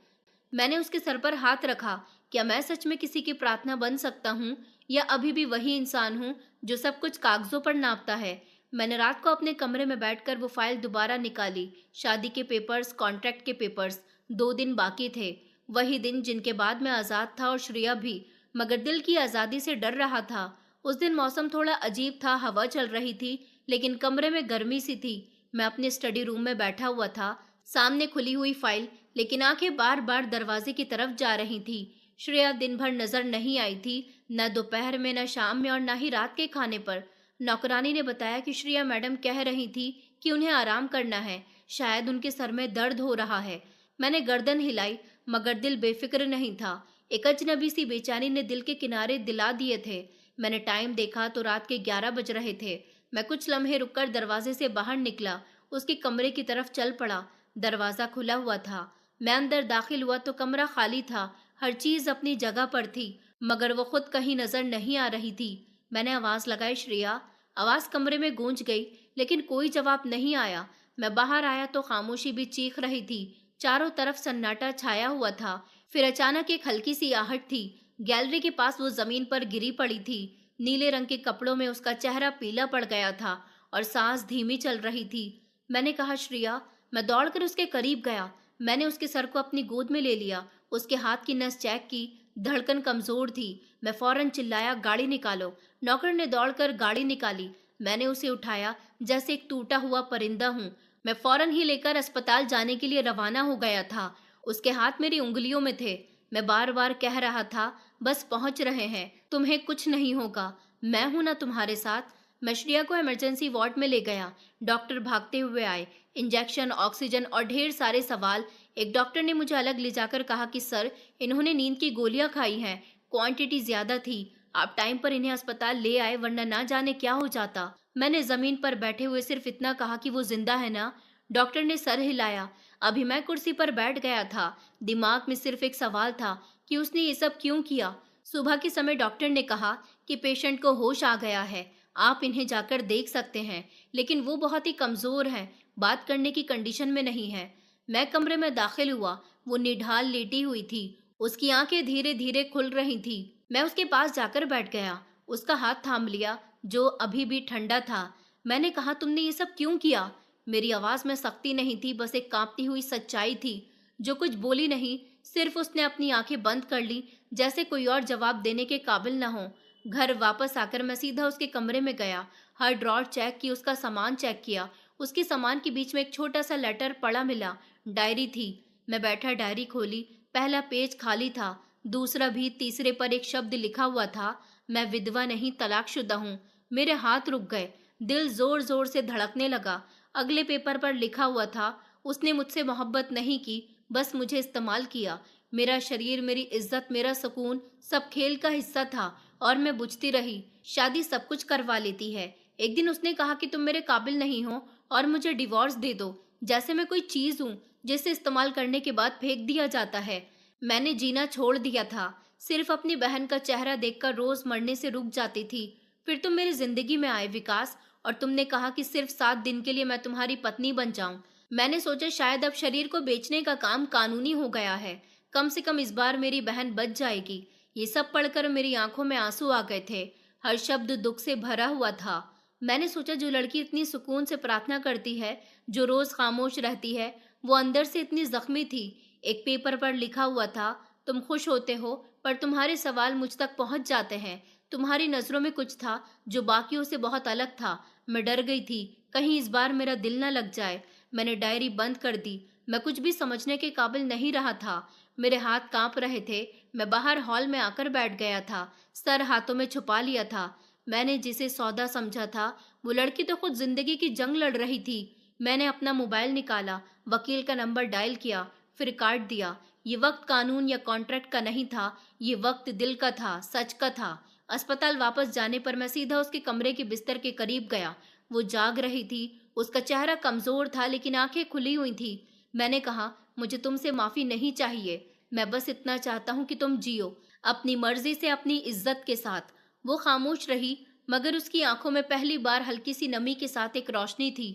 S1: मैंने उसके सर पर हाथ रखा। क्या मैं सच में किसी की प्रार्थना बन सकता हूँ, या अभी भी वही इंसान हूँ जो सब कुछ कागजों पर नापता है? मैंने रात को अपने कमरे में बैठकर वो फाइल दोबारा निकाली। शादी के पेपर्स, कॉन्ट्रैक्ट के पेपर्स। 2 दिन बाकी थे, वही दिन जिनके बाद मैं आज़ाद था और श्रेया भी, मगर दिल की आज़ादी से डर रहा था। उस दिन मौसम थोड़ा अजीब था, हवा चल रही थी, लेकिन कमरे में गर्मी सी थी। मैं अपने स्टडी रूम में बैठा हुआ था, सामने खुली हुई फाइल, लेकिन आंखें बार बार दरवाजे की तरफ जा रही थी। श्रेया दिन भर नजर नहीं आई थी, न दोपहर में, न शाम में, और न ही रात के खाने पर। नौकरानी ने बताया कि श्रेया मैडम कह रही थी कि उन्हें आराम करना है, शायद उनके सर में दर्द हो रहा है। मैंने गर्दन हिलाई, मगर दिल बेफिक्र नहीं था। एक अजनबी सी बेचैनी ने दिल के किनारे दिला दिए थे। मैंने टाइम देखा तो रात के 11 बज रहे थे। मैं कुछ लम्हे रुककर दरवाजे से बाहर निकला, उसके कमरे की तरफ चल पड़ा। दरवाजा खुला हुआ था। मैं अंदर दाखिल हुआ तो कमरा खाली था, हर चीज अपनी जगह पर थी, मगर वो खुद कहीं नजर नहीं आ रही थी। मैंने आवाज लगाई, श्रेया। आवाज कमरे में गूंज गई, लेकिन कोई जवाब नहीं आया। मैं बाहर आया तो खामोशी भी चीख रही थी। चारों तरफ सन्नाटा छाया हुआ था। फिर अचानक एक हल्की सी आहट थी। गैलरी के पास वो जमीन पर गिरी पड़ी थी। नीले रंग के कपड़ों में उसका चेहरा पीला पड़ गया था और सांस धीमी चल रही थी। मैंने कहा, श्रेया। मैं दौड़कर उसके करीब गया। मैंने उसके सर को अपनी गोद में ले लिया, उसके हाथ की नस चेक की। धड़कन कमजोर थी। मैं फौरन चिल्लाया, गाड़ी निकालो। नौकर ने दौड़कर गाड़ी निकाली। मैंने उसे उठाया जैसे एक टूटा हुआ परिंदा हूँ। मैं फौरन ही लेकर अस्पताल जाने के लिए रवाना हो गया था। उसके हाथ मेरी उंगलियों में थे। मैं बार बार कह रहा था, बस पहुंच रहे हैं, तुम्हें कुछ नहीं होगा, मैं हूं ना तुम्हारे साथ। मैं श्रेया को इमरजेंसी वार्ड में ले गया। डॉक्टर भागते हुए आए। इंजेक्शन, ऑक्सीजन और ढेर सारे सवाल। एक डॉक्टर ने मुझे अलग ले जाकर कहा कि सर, इन्होंने नींद की गोलियां खाई हैं, क्वांटिटी ज्यादा थी, आप टाइम पर इन्हें अस्पताल ले आए, वरना ना जाने क्या हो जाता। मैंने जमीन पर बैठे हुए सिर्फ इतना कहा कि वो जिंदा है ना। डॉक्टर ने सर हिलाया। अभी मैं कुर्सी पर बैठ गया था। दिमाग में सिर्फ एक सवाल था कि उसने ये सब क्यों किया। सुबह के समय डॉक्टर ने कहा कि पेशेंट को होश आ गया है, आप इन्हें जाकर देख सकते हैं, लेकिन वो बहुत ही कमजोर हैं, बात करने की कंडीशन में नहीं है। मैं कमरे में दाखिल हुआ। वो निढाल लेटी हुई थी। उसकी आंखें धीरे धीरे खुल रही थी। मैं उसके पास जाकर बैठ गया। उसका हाथ थाम लिया, जो अभी भी ठंडा था। मैंने कहा, तुमने ये सब क्यों किया? मेरी आवाज में सख्ती नहीं थी, बस एक कांपती हुई सच्चाई थी। जो कुछ बोली नहीं, सिर्फ उसने अपनी आंखें बंद कर ली, जैसे कोई और जवाब देने के काबिल न हो। घर वापस आकर मैं सीधा उसके कमरे में गया। हर ड्रॉर चेक की, उसका सामान चेक किया। उसके सामान के बीच में एक छोटा सा लेटर पड़ा मिला। डायरी थी। मैं बैठा डायरी खोली। पहला पेज खाली था, दूसरा भी। तीसरे पर एक शब्द लिखा हुआ था, मैं विधवा नहीं, तलाकशुदा हूँ। मेरे हाथ रुक गए, दिल जोर जोर से धड़कने लगा। अगले पेपर पर लिखा हुआ था, उसने मुझसे मोहब्बत नहीं की, बस मुझे इस्तेमाल किया। मेरा शरीर, मेरी इज्जत, मेरा सुकून, सब खेल का हिस्सा था, और मैं बुझती रही। शादी सब कुछ करवा लेती है। एक दिन उसने कहा कि तुम मेरे काबिल नहीं हो और मुझे डिवोर्स दे दो, जैसे मैं कोई चीज हूँ जिसे इस्तेमाल करने के बाद फेंक दिया जाता है। मैंने जीना छोड़ दिया था। सिर्फ अपनी बहन का चेहरा देखकर रोज मरने से रुक जाती थी। फिर तुम मेरी जिंदगी में आए, विकास, और तुमने कहा कि सिर्फ 7 दिन के लिए मैं तुम्हारी पत्नी बन जाऊं। मैंने सोचा शायद अब शरीर को बेचने का काम कानूनी हो गया है, कम से कम इस बार मेरी बहन बच जाएगी। ये सब पढ़कर मेरी आंखों में आंसू आ गए थे। हर शब्द दुख से भरा हुआ था। मैंने सोचा, जो लड़की इतनी सुकून से प्रार्थना करती है, जो रोज खामोश रहती है, वो अंदर से इतनी जख्मी थी। एक पेपर पर लिखा हुआ था, तुम खुश होते हो, पर तुम्हारे सवाल मुझ तक पहुंच जाते हैं। तुम्हारी नजरों में कुछ था जो बाकियों से बहुत अलग था। मैं डर गई थी, कहीं इस बार मेरा दिल न लग जाए। मैंने डायरी बंद कर दी। मैं कुछ भी समझने के काबिल नहीं रहा था। मेरे हाथ कांप रहे थे। मैं बाहर हॉल में आकर बैठ गया था, सर हाथों में छुपा लिया था। मैंने जिसे सौदा समझा था, वो लड़की तो खुद जिंदगी की जंग लड़ रही थी। मैंने अपना मोबाइल निकाला, वकील का नंबर डायल किया, फिर काट दिया। ये वक्त कानून या कॉन्ट्रैक्ट का नहीं था, ये वक्त दिल का था, सच का था। अस्पताल वापस जाने पर मैं सीधा उसके कमरे के बिस्तर के करीब गया। वो जाग रही थी। उसका चेहरा कमजोर था लेकिन आंखें खुली हुई थी। मैंने कहा, मुझे तुमसे माफी नहीं चाहिए, मैं बस इतना चाहता हूँ कि तुम जियो अपनी मर्जी से, अपनी इज्जत के साथ। वो खामोश रही, मगर उसकी आंखों में पहली बार हल्की सी नमी के साथ एक रोशनी थी।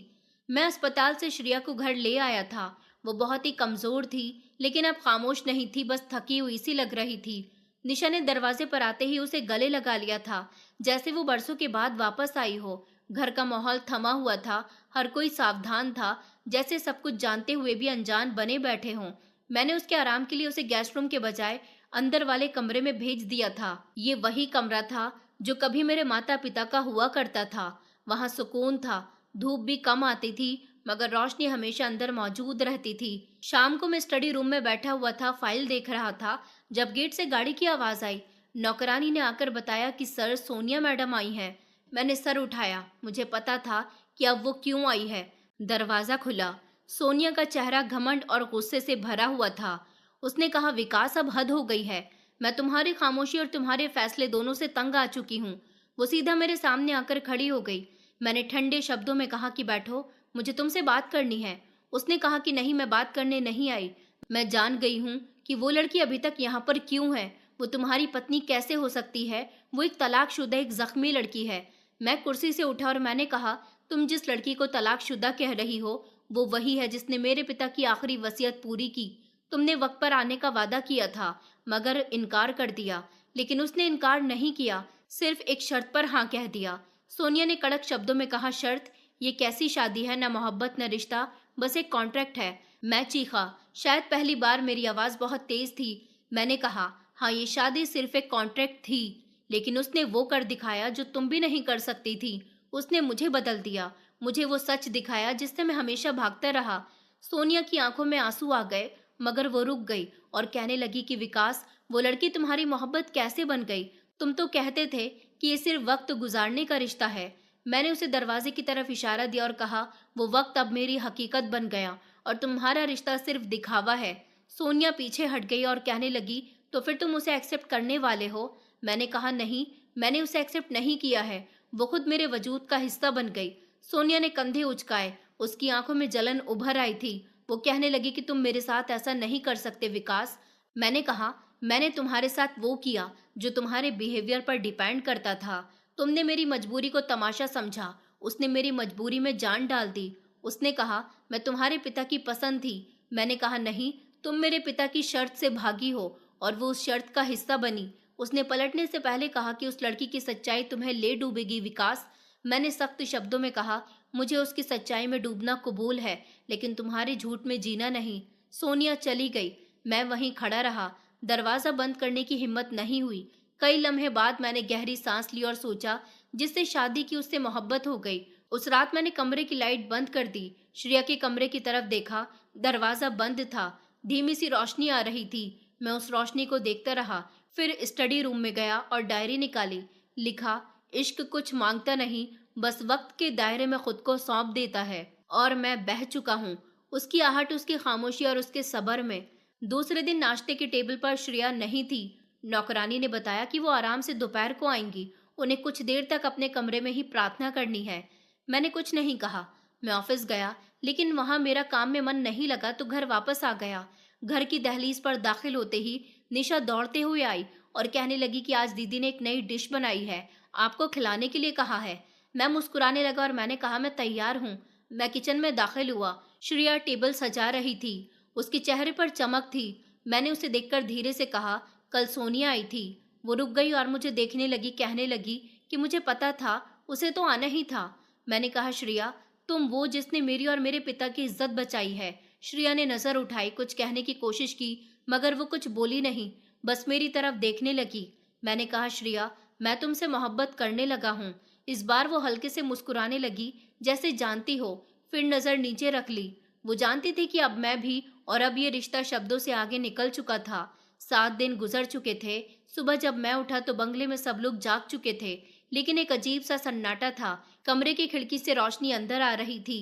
S1: मैं अस्पताल से श्रेया को घर ले आया था। वो बहुत ही कमजोर थी, लेकिन अब खामोश नहीं थी, बस थकी हुई सी लग रही थी। निशा ने दरवाजे पर आते ही उसे गले लगा लिया था, जैसे वो बरसों के बाद वापस आई हो। घर का माहौल थमा हुआ था, हर कोई सावधान था, जैसे सब कुछ जानते हुए भी अनजान बने बैठे हों। मैंने उसके आराम के लिए उसे गेस्ट रूम के बजाय अंदर वाले कमरे में भेज दिया था। ये वही कमरा था जो कभी मेरे माता पिता का हुआ करता था। वहां सुकून था, धूप भी कम आती थी, मगर रोशनी हमेशा अंदर मौजूद रहती थी। शाम को मैं स्टडी रूम में बैठा हुआ था, फाइल देख रहा था, जब गेट से गाड़ी की आवाज आई। नौकरानी ने आकर बताया कि सर, सोनिया मैडम आई है। मैंने सर उठाया, मुझे पता था कि अब वो क्यों आई है। दरवाजा खुला। सोनिया का चेहरा घमंड और गुस्से से भरा हुआ था। उसने कहा, विकास, अब हद हो गई है। मैं तुम्हारी खामोशी और तुम्हारे फैसले दोनों से तंग आ चुकी हूँ। वो सीधा मेरे सामने आकर खड़ी हो गई। मैंने ठंडे शब्दों में कहा कि बैठो, मुझे तुमसे बात करनी है। उसने कहा कि नहीं, मैं बात करने नहीं आई। मैं जान गई हूँ कि वो लड़की अभी तक यहाँ पर क्यों है। वो तुम्हारी पत्नी कैसे हो सकती है? वो एक तलाकशुदा, एक जख्मी लड़की है। मैं कुर्सी से उठा और मैंने कहा, तुम जिस लड़की को तलाकशुदा कह रही हो, वो वही है जिसने मेरे पिता की आखिरी वसीयत पूरी की। तुमने वक्त पर आने का वादा किया था, मगर इनकार कर दिया। लेकिन उसने इनकार नहीं किया, सिर्फ एक शर्त पर हाँ कह दिया। सोनिया ने कड़क शब्दों में कहा, शर्त? ये कैसी शादी है? न मोहब्बत न रिश्ता, बस एक कॉन्ट्रैक्ट है। मैं चीखा। शायद पहली बार मेरी आवाज बहुत तेज थी। मैंने कहा, हाँ, ये शादी सिर्फ एक कॉन्ट्रैक्ट थी, लेकिन उसने वो कर दिखाया जो तुम भी नहीं कर सकती थी। उसने मुझे बदल दिया, मुझे वो सच दिखाया जिससे मैं हमेशा भागता रहा। सोनिया की आंखों में आंसू आ गए, मगर वो रुक गई और कहने लगी कि विकास, वो लड़की तुम्हारी मोहब्बत कैसे बन गई? तुम तो कहते थे कि ये सिर्फ वक्त गुजारने का रिश्ता है। मैंने उसे दरवाजे की तरफ इशारा दिया और कहा, वो वक्त अब मेरी हकीकत बन गया और तुम्हारा रिश्ता सिर्फ दिखावा है। सोनिया पीछे हट गई और कहने लगी, तो फिर तुम उसे एक्सेप्ट करने वाले हो? मैंने कहा, नहीं, मैंने उसे एक्सेप्ट नहीं किया है। वो खुद मेरे वजूद का हिस्सा बन गई। सोनिया ने कंधे उचकाए, उसकी आंखों में जलन उभर आई थी। वो कहने लगी कि तुम मेरे साथ ऐसा नहीं कर सकते विकास। मैंने कहा, मैंने तुम्हारे साथ वो किया जो तुम्हारे बिहेवियर पर डिपेंड करता था। तुमने मेरी मजबूरी को तमाशा समझा। उसने मेरी मजबूरी में जान डाल दी। उसने कहा, मैं तुम्हारे पिता की पसंद थी। मैंने कहा, नहीं, तुम मेरे पिता की शर्त से भागी हो और वो उस शर्त का हिस्सा बनी। उसने पलटने से पहले कहा कि उस लड़की की सच्चाई तुम्हें ले डूबेगी विकास। मैंने सख्त शब्दों में कहा, मुझे उसकी सच्चाई में डूबना कबूल है, लेकिन तुम्हारे झूठ में जीना नहीं। सोनिया चली गई। मैं वहीं खड़ा रहा। दरवाजा बंद करने की हिम्मत नहीं हुई। कई लम्हे बाद मैंने गहरी सांस ली और सोचा, जिससे शादी की उससे मोहब्बत हो गई। उस रात मैंने कमरे की लाइट बंद कर दी। श्रेया के कमरे की तरफ देखा। दरवाजा बंद था। धीमी सी रोशनी आ रही थी। मैं उस रोशनी को देखता रहा। फिर स्टडी रूम में गया और डायरी निकाली। लिखा, इश्क कुछ मांगता नहीं, बस वक्त के दायरे में खुद को सौंप देता है। और मैं बह चुका हूँ उसकी आहट, उसकी खामोशी और उसके सब्र में। दूसरे दिन नाश्ते के टेबल पर श्रेया नहीं थी। नौकरानी ने बताया कि वो आराम से दोपहर को आएंगी। उन्हें कुछ देर तक अपने कमरे में ही प्रार्थना करनी है। मैंने कुछ नहीं कहा। मैं ऑफिस गया, लेकिन वहां मेरा काम में मन नहीं लगा तो घर वापस आ गया। घर की दहलीज पर दाखिल होते ही निशा दौड़ते हुए आई और कहने लगी कि आज दीदी ने एक नई डिश बनाई है, आपको खिलाने के लिए कहा है। मैं मुस्कुराने लगा और मैंने कहा, मैं तैयार हूँ। मैं किचन में दाखिल हुआ। श्रेया टेबल सजा रही थी। उसके चेहरे पर चमक थी। मैंने उसे देखकर धीरे से कहा, कल सोनिया आई थी। वो रुक गई और मुझे देखने लगी, कहने लगी कि मुझे पता था, उसे तो आना ही था। मैंने कहा, श्रेया, तुम वो जिसने मेरी और मेरे पिता की इज्जत बचाई है। श्रेया ने नजर उठाई, कुछ कहने की कोशिश की, मगर वो कुछ बोली नहीं, बस मेरी तरफ देखने लगी। मैंने कहा, श्रेया, मैं तुमसे मोहब्बत करने लगा हूँ। इस बार वो हल्के से मुस्कुराने लगी, जैसे जानती हो। फिर नजर नीचे रख ली। वो जानती थी कि अब मैं भी, और अब ये रिश्ता शब्दों से आगे निकल चुका था। 7 दिन गुजर चुके थे। सुबह जब मैं उठा तो बंगले में सब लोग जाग चुके थे, लेकिन एक अजीब सा सन्नाटा था। कमरे की खिड़की से रोशनी अंदर आ रही थी।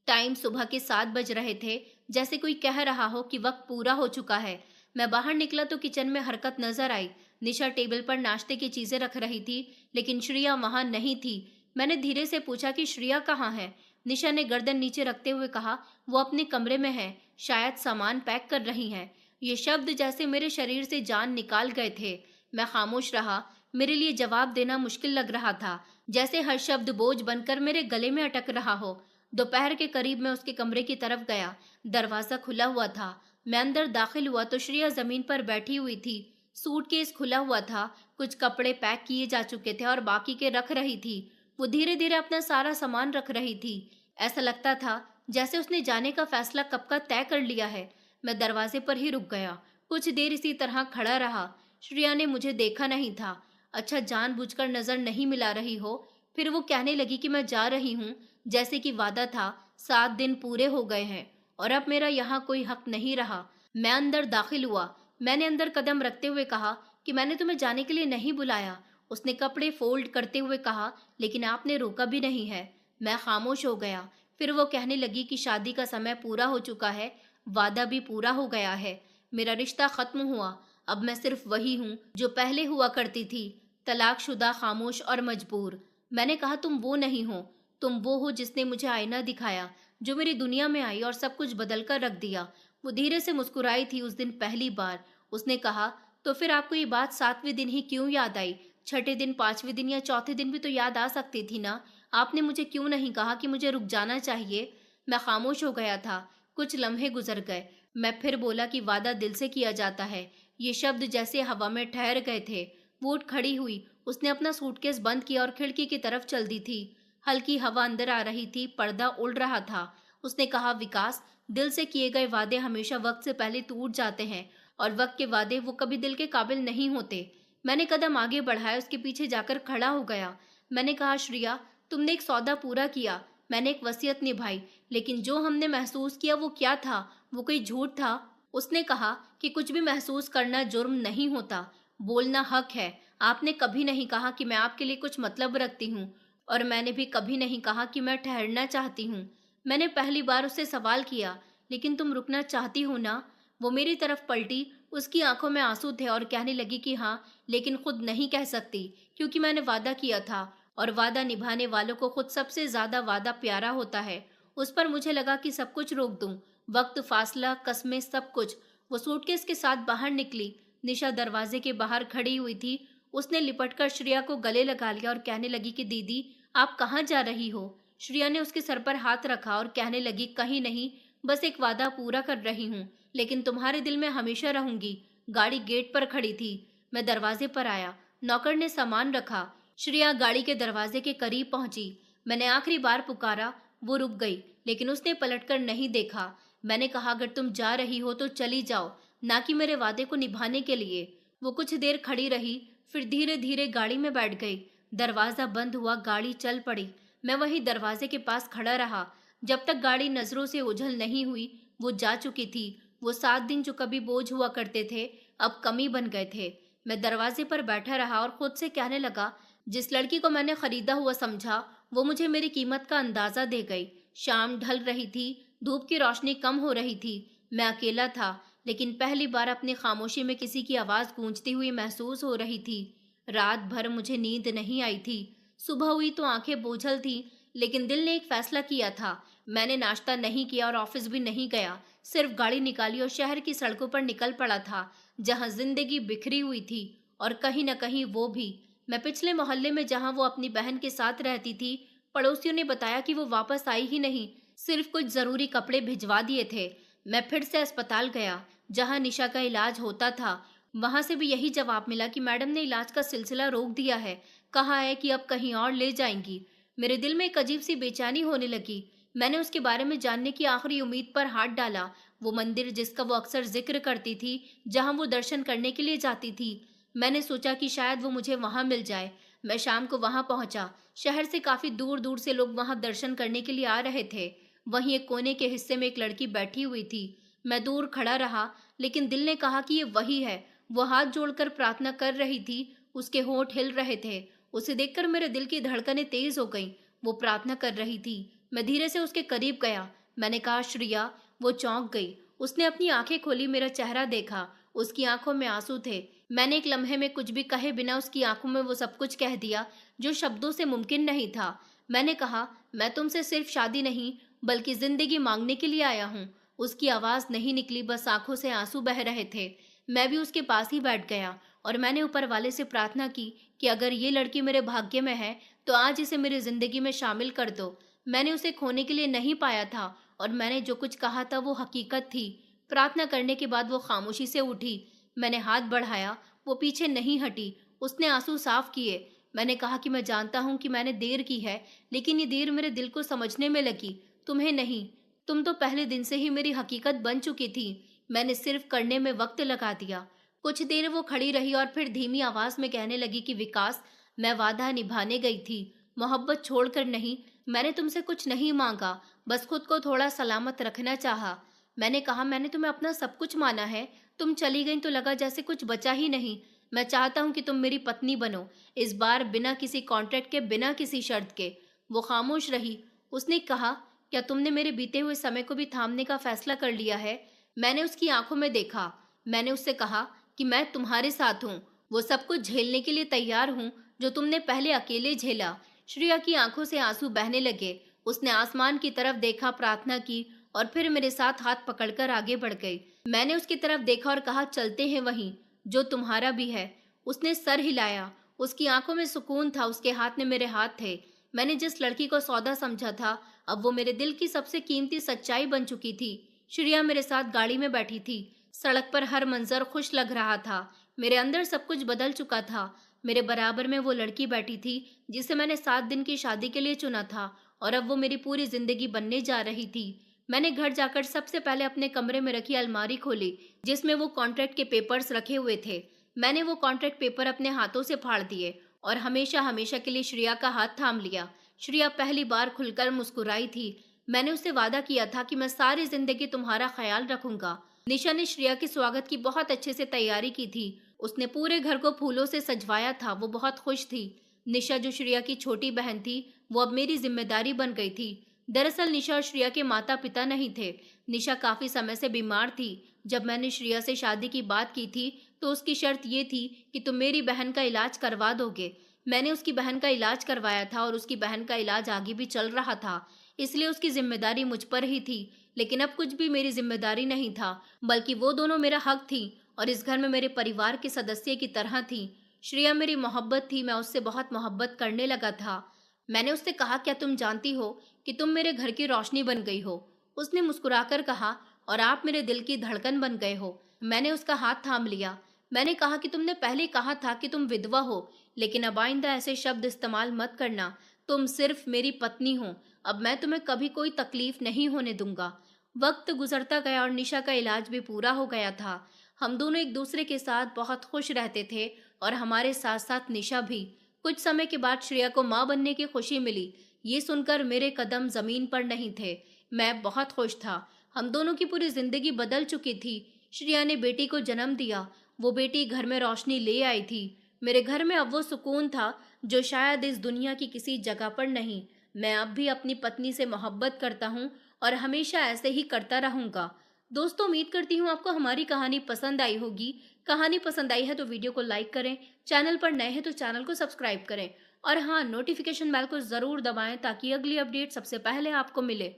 S1: टाइम सुबह के 7 बज रहे थे, जैसे कोई कह रहा हो कि वक्त पूरा हो चुका है। मैं बाहर निकला तो किचन में हरकत नजर आई। निशा टेबल पर नाश्ते की चीजें रख रही थी, लेकिन श्रेया वहां नहीं थी। मैंने धीरे से पूछा कि श्रेया कहाँ है? निशा ने गर्दन नीचे रखते हुए कहा, वो अपने कमरे में है, शायद सामान पैक कर रही हैं। ये शब्द जैसे मेरे शरीर से जान निकाल गए थे। मैं खामोश रहा। मेरे लिए जवाब देना मुश्किल लग रहा था, जैसे हर शब्द बोझ बनकर मेरे गले में अटक रहा हो। दोपहर के करीब मैं उसके कमरे की तरफ गया। दरवाजा खुला हुआ था। मैं अंदर दाखिल हुआ तो श्रेया जमीन पर बैठी हुई थी। सूटकेस खुला हुआ था। कुछ कपड़े पैक किए जा चुके थे और बाकी के रख रही थी। वो धीरे धीरे अपना सारा सामान रख रही थी। ऐसा लगता था जैसे उसने जाने का फैसला कब का तय कर लिया है। मैं दरवाजे पर ही रुक गया। कुछ देर इसी तरह खड़ा रहा। श्रेया ने मुझे देखा नहीं था। अच्छा, जानबूझकर नजर नहीं मिला रही हो। फिर वो कहने लगी कि मैं जा रही हूँ, जैसे कि वादा था। 7 दिन पूरे हो गए हैं और अब मेरा यहाँ कोई हक नहीं रहा। मैं अंदर दाखिल हुआ। मैंने अंदर कदम रखते हुए कहा कि मैंने तुम्हें जाने के लिए नहीं बुलाया। उसने कपड़े फोल्ड करते हुए कहा, लेकिन आपने रोका भी नहीं है। मैं खामोश हो गया। फिर वो कहने लगी कि शादी का समय पूरा हो चुका है, वादा भी पूरा हो गया है, मेरा रिश्ता खत्म हुआ। अब मैं सिर्फ वही हूँ जो पहले हुआ करती थी, तलाकशुदा, खामोश और मजबूर। मैंने कहा, तुम वो नहीं हो। तुम वो हो जिसने मुझे आईना दिखाया, जो मेरी दुनिया में आई और सब कुछ बदल कर रख दिया। वो धीरे से मुस्कुराई थी उस दिन पहली बार। उसने कहा, तो फिर आपको ये बात 7वें दिन ही क्यों याद आई? 6ठे दिन, 5वें दिन या चौथे दिन भी तो याद आ सकती थी ना। आपने मुझे क्यों नहीं कहा कि मुझे रुक जाना चाहिए? मैं खामोश हो गया था। कुछ लम्हे गुजर गए। मैं फिर बोला कि वादा दिल से किया जाता है। ये शब्द जैसे हवा में ठहर गए थे। वो उठ खड़ी हुई। उसने अपना सूटकेस बंद किया और खिड़की की तरफ चल दी थी। हल्की हवा अंदर आ रही थी, पर्दा उड़ रहा था। उसने कहा, विकास, दिल से किए गए वादे हमेशा वक्त से पहले टूट जाते हैं और वक्त के वादे वो कभी दिल के काबिल नहीं होते। मैंने कदम आगे बढ़ाया, उसके पीछे जाकर खड़ा हो गया। मैंने कहा, श्रेया, तुमने एक सौदा पूरा किया, मैंने एक वसीयत निभाई, लेकिन जो हमने महसूस किया वो क्या था? वो कोई झूठ था। उसने कहा कि कुछ भी महसूस करना जुर्म नहीं होता, बोलना हक है। आपने कभी नहीं कहा कि मैं आपके लिए कुछ मतलब रखती हूँ और मैंने भी कभी नहीं कहा कि मैं ठहरना चाहती हूँ। मैंने पहली बार उससे सवाल किया, लेकिन तुम रुकना चाहती हो ना? वो मेरी तरफ पलटी। उसकी आंखों में आंसू थे और कहने लगी कि हाँ, लेकिन खुद नहीं कह सकती, क्योंकि मैंने वादा किया था और वादा निभाने वालों को खुद सबसे ज्यादा वादा प्यारा होता है। उस पर मुझे लगा कि सब कुछ रोक दूं, वक्त, फासला, कस्में, सब कुछ। वो सूटकेस के साथ बाहर निकली। निशा दरवाजे के बाहर खड़ी हुई थी। उसने लिपटकर श्रेया को गले लगा लिया और कहने लगी कि दीदी, आप कहाँ जा रही हो? श्रेया ने उसके सर पर हाथ रखा और कहने लगी, कहीं नहीं, बस एक वादा पूरा कर रही हूँ, लेकिन तुम्हारे दिल में हमेशा रहूंगी। गाड़ी गेट पर खड़ी थी। मैं दरवाजे पर आया। नौकर ने सामान रखा। श्रेया गाड़ी के दरवाजे के करीब पहुंची। मैंने आखिरी बार पुकारा। वो रुक गई, लेकिन उसने पलटकर नहीं देखा। मैंने कहा, अगर तुम जा रही हो तो चली जाओ, ना कि मेरे वादे को निभाने के लिए। वो कुछ देर खड़ी रही, फिर धीरे धीरे गाड़ी में बैठ गई। दरवाजा बंद हुआ, गाड़ी चल पड़ी। मैं वहीं दरवाजे के पास खड़ा रहा जब तक गाड़ी नजरों से ओझल नहीं हुई। वो जा चुकी थी। वो 7 दिन जो कभी बोझ हुआ करते थे, अब कमी बन गए थे। मैं दरवाजे पर बैठा रहा और खुद से कहने लगा, जिस लड़की को मैंने खरीदा हुआ समझा, वो मुझे मेरी कीमत का अंदाजा दे गई। शाम ढल रही थी, धूप की रोशनी कम हो रही थी। मैं अकेला था, लेकिन पहली बार अपनी खामोशी में किसी की आवाज गूंजती हुई महसूस हो रही थी। रात भर मुझे नींद नहीं आई थी। सुबह हुई तो आंखें बोझल थी, लेकिन दिल ने एक फैसला किया था। मैंने नाश्ता नहीं किया और ऑफिस भी नहीं गया, सिर्फ गाड़ी निकाली और शहर की सड़कों पर निकल पड़ा था, जहां जिंदगी बिखरी हुई थी और कहीं न कहीं वो भी। मैं पिछले मोहल्ले में, जहां वो अपनी बहन के साथ रहती थी, पड़ोसियों ने बताया कि वो वापस आई ही नहीं, सिर्फ कुछ जरूरी कपड़े भिजवा दिए थे। मैं फिर से अस्पताल गया, जहां निशा का इलाज होता था। वहां से भी यही जवाब मिला कि मैडम ने इलाज का सिलसिला रोक दिया है, कहा है कि अब कहीं और ले जाएंगी। मेरे दिल में एक अजीब सी बेचैनी होने लगी। मैंने उसके बारे में जानने की आखिरी उम्मीद पर हाथ डाला। वो मंदिर जिसका वो अक्सर जिक्र करती थी, जहां वो दर्शन करने के लिए जाती थी। मैंने सोचा कि शायद वो मुझे वहां मिल जाए। मैं शाम को वहां पहुंचा। शहर से काफी दूर दूर से लोग वहां दर्शन करने के लिए आ रहे थे। वहीं एक कोने के हिस्से में एक लड़की बैठी हुई थी। मैं दूर खड़ा रहा, लेकिन दिल ने कहा कि ये वही है। वो हाथ जोड़कर प्रार्थना कर रही थी, उसके होंठ हिल रहे थे। उसे देखकर मेरे दिल की धड़कनें तेज हो गईं। वो प्रार्थना कर रही थी। मैं धीरे से उसके करीब गया। मैंने कहा, श्रेया। वो चौंक गई। उसने अपनी आंखें खोली, मेरा चेहरा देखा। उसकी आंखों में आंसू थे। मैंने एक लम्हे में कुछ भी कहे बिना उसकी आंखों में वो सब कुछ कह दिया जो शब्दों से मुमकिन नहीं था। मैंने कहा, मैं तुमसे सिर्फ शादी नहीं बल्कि जिंदगी मांगने के लिए आया हूँ। उसकी आवाज नहीं निकली, बस आंखों से आंसू बह रहे थे। मैं भी उसके पास ही बैठ गया और मैंने ऊपर वाले से प्रार्थना की कि अगर ये लड़की मेरे भाग्य में है तो आज इसे मेरी जिंदगी में शामिल कर दो। मैंने उसे खोने के लिए नहीं पाया था और मैंने जो कुछ कहा था वो हकीकत थी। प्रार्थना करने के बाद वो खामोशी से उठी। मैंने हाथ बढ़ाया, वो पीछे नहीं हटी। उसने आंसू साफ किए। मैंने कहा कि मैं जानता हूँ कि मैंने देर की है, लेकिन ये देर मेरे दिल को समझने में लगी, तुम्हें नहीं। तुम तो पहले दिन से ही मेरी हकीकत बन चुकी थी। मैंने सिर्फ करने में वक्त लगा दिया। कुछ देर वो खड़ी रही और फिर धीमी आवाज में कहने लगी कि विकास, मैं वादा निभाने गई थी, मोहब्बत छोड़कर नहीं। मैंने तुमसे कुछ नहीं मांगा, बस खुद को थोड़ा सलामत रखना चाहा। मैंने कहा, मैंने तुम्हें अपना सब कुछ माना है। तुम चली गई तो लगा जैसे कुछ बचा ही नहीं। मैं चाहता हूँ कि तुम मेरी पत्नी बनो, इस बार बिना किसी कॉन्ट्रैक्ट के, बिना किसी शर्त के। वो खामोश रही। उसने कहा, क्या तुमने मेरे बीते हुए समय को भी थामने का फैसला कर लिया है? मैंने उसकी आंखों में देखा। मैंने उससे कहा कि मैं तुम्हारे साथ हूँ, वो सब कुछ झेलने के लिए तैयार हूँ जो तुमने पहले अकेले झेला। श्रेया की आंखों से आंसू बहने लगे। उसने आसमान की तरफ देखा, प्रार्थना की और फिर मेरे साथ हाथ पकड़कर आगे बढ़ गई। मैंने उसकी तरफ देखा और कहा, चलते हैं वहीं जो तुम्हारा भी है। उसने सर हिलाया। उसकी आंखों में सुकून था, उसके हाथ में मेरे हाथ थे। मैंने जिस लड़की को सौदा समझा था, अब वो मेरे दिल की सबसे कीमती सच्चाई बन चुकी थी। श्रेया मेरे साथ गाड़ी में बैठी थी। सड़क पर हर मंजर खुश लग रहा था। मेरे अंदर सब कुछ बदल चुका था। मेरे बराबर में वो लड़की बैठी थी जिसे मैंने 7 दिन की शादी के लिए चुना था और अब वो मेरी पूरी जिंदगी बनने जा रही थी। मैंने घर जाकर सबसे पहले अपने कमरे में रखी अलमारी खोली जिसमें वो कॉन्ट्रैक्ट के पेपर्स रखे हुए थे। मैंने वो कॉन्ट्रैक्ट पेपर अपने हाथों से फाड़ दिए और हमेशा हमेशा के लिए श्रेया का हाथ थाम लिया। श्रेया पहली बार खुलकर मुस्कुराई थी। मैंने उससे वादा किया था कि मैं सारी जिंदगी तुम्हारा ख्याल रखूंगा। निशा ने श्रेया के स्वागत की बहुत अच्छे से तैयारी की थी। उसने पूरे घर को फूलों से सजवाया था। वो बहुत खुश थी। निशा जो श्रेया की छोटी बहन थी, वो अब मेरी जिम्मेदारी बन गई थी। दरअसल निशा और श्रेया के माता पिता नहीं थे। निशा काफी समय से बीमार थी। जब मैंने श्रेया से शादी की बात की थी तो उसकी शर्त ये थी कि तुम मेरी बहन का इलाज करवा दोगे। मैंने उसकी बहन का इलाज करवाया था और उसकी बहन का इलाज आगे भी चल रहा था, इसलिए उसकी जिम्मेदारी मुझ पर ही थी। लेकिन अब कुछ भी मेरी जिम्मेदारी नहीं था, बल्कि वो दोनों मेरा हक थी और इस घर में मेरे परिवार के सदस्य की तरह थी। श्रेया मेरी मोहब्बत थी। मैं उससे बहुत मोहब्बत करने लगा था। मैंने उससे कहा, क्या तुम जानती हो कि तुम मेरे घर की रोशनी बन गई हो? उसने मुस्कुराकर कहा, और आप मेरे दिल की धड़कन बन गए हो। मैंने उसका हाथ थाम लिया। मैंने कहा कि तुमने पहले कहा था कि तुम विधवा हो, लेकिन अब आइंदा ऐसे शब्द इस्तेमाल मत करना। तुम सिर्फ मेरी पत्नी हो। अब मैं तुम्हें कभी कोई तकलीफ नहीं होने दूंगा। वक्त गुजरता गया और निशा का इलाज भी पूरा हो गया था। हम दोनों एक दूसरे के साथ बहुत खुश रहते थे और हमारे साथ साथ निशा भी। कुछ समय के बाद श्रेया को माँ बनने की खुशी मिली। ये सुनकर मेरे कदम जमीन पर नहीं थे। मैं बहुत खुश था। हम दोनों की पूरी जिंदगी बदल चुकी थी। श्रेया ने बेटी को जन्म दिया। वो बेटी घर में रोशनी ले आई थी। मेरे घर में अब वो सुकून था जो शायद इस दुनिया की किसी जगह पर नहीं। मैं अब भी अपनी पत्नी से मोहब्बत करता हूँ और हमेशा ऐसे ही करता रहूंगा। दोस्तों, उम्मीद करती हूँ आपको हमारी कहानी पसंद आई होगी। कहानी पसंद आई है तो वीडियो को लाइक करें, चैनल पर नए हैं तो चैनल को सब्सक्राइब करें और हाँ, नोटिफिकेशन बेल को जरूर दबाएं ताकि अगली अपडेट सबसे पहले आपको मिले।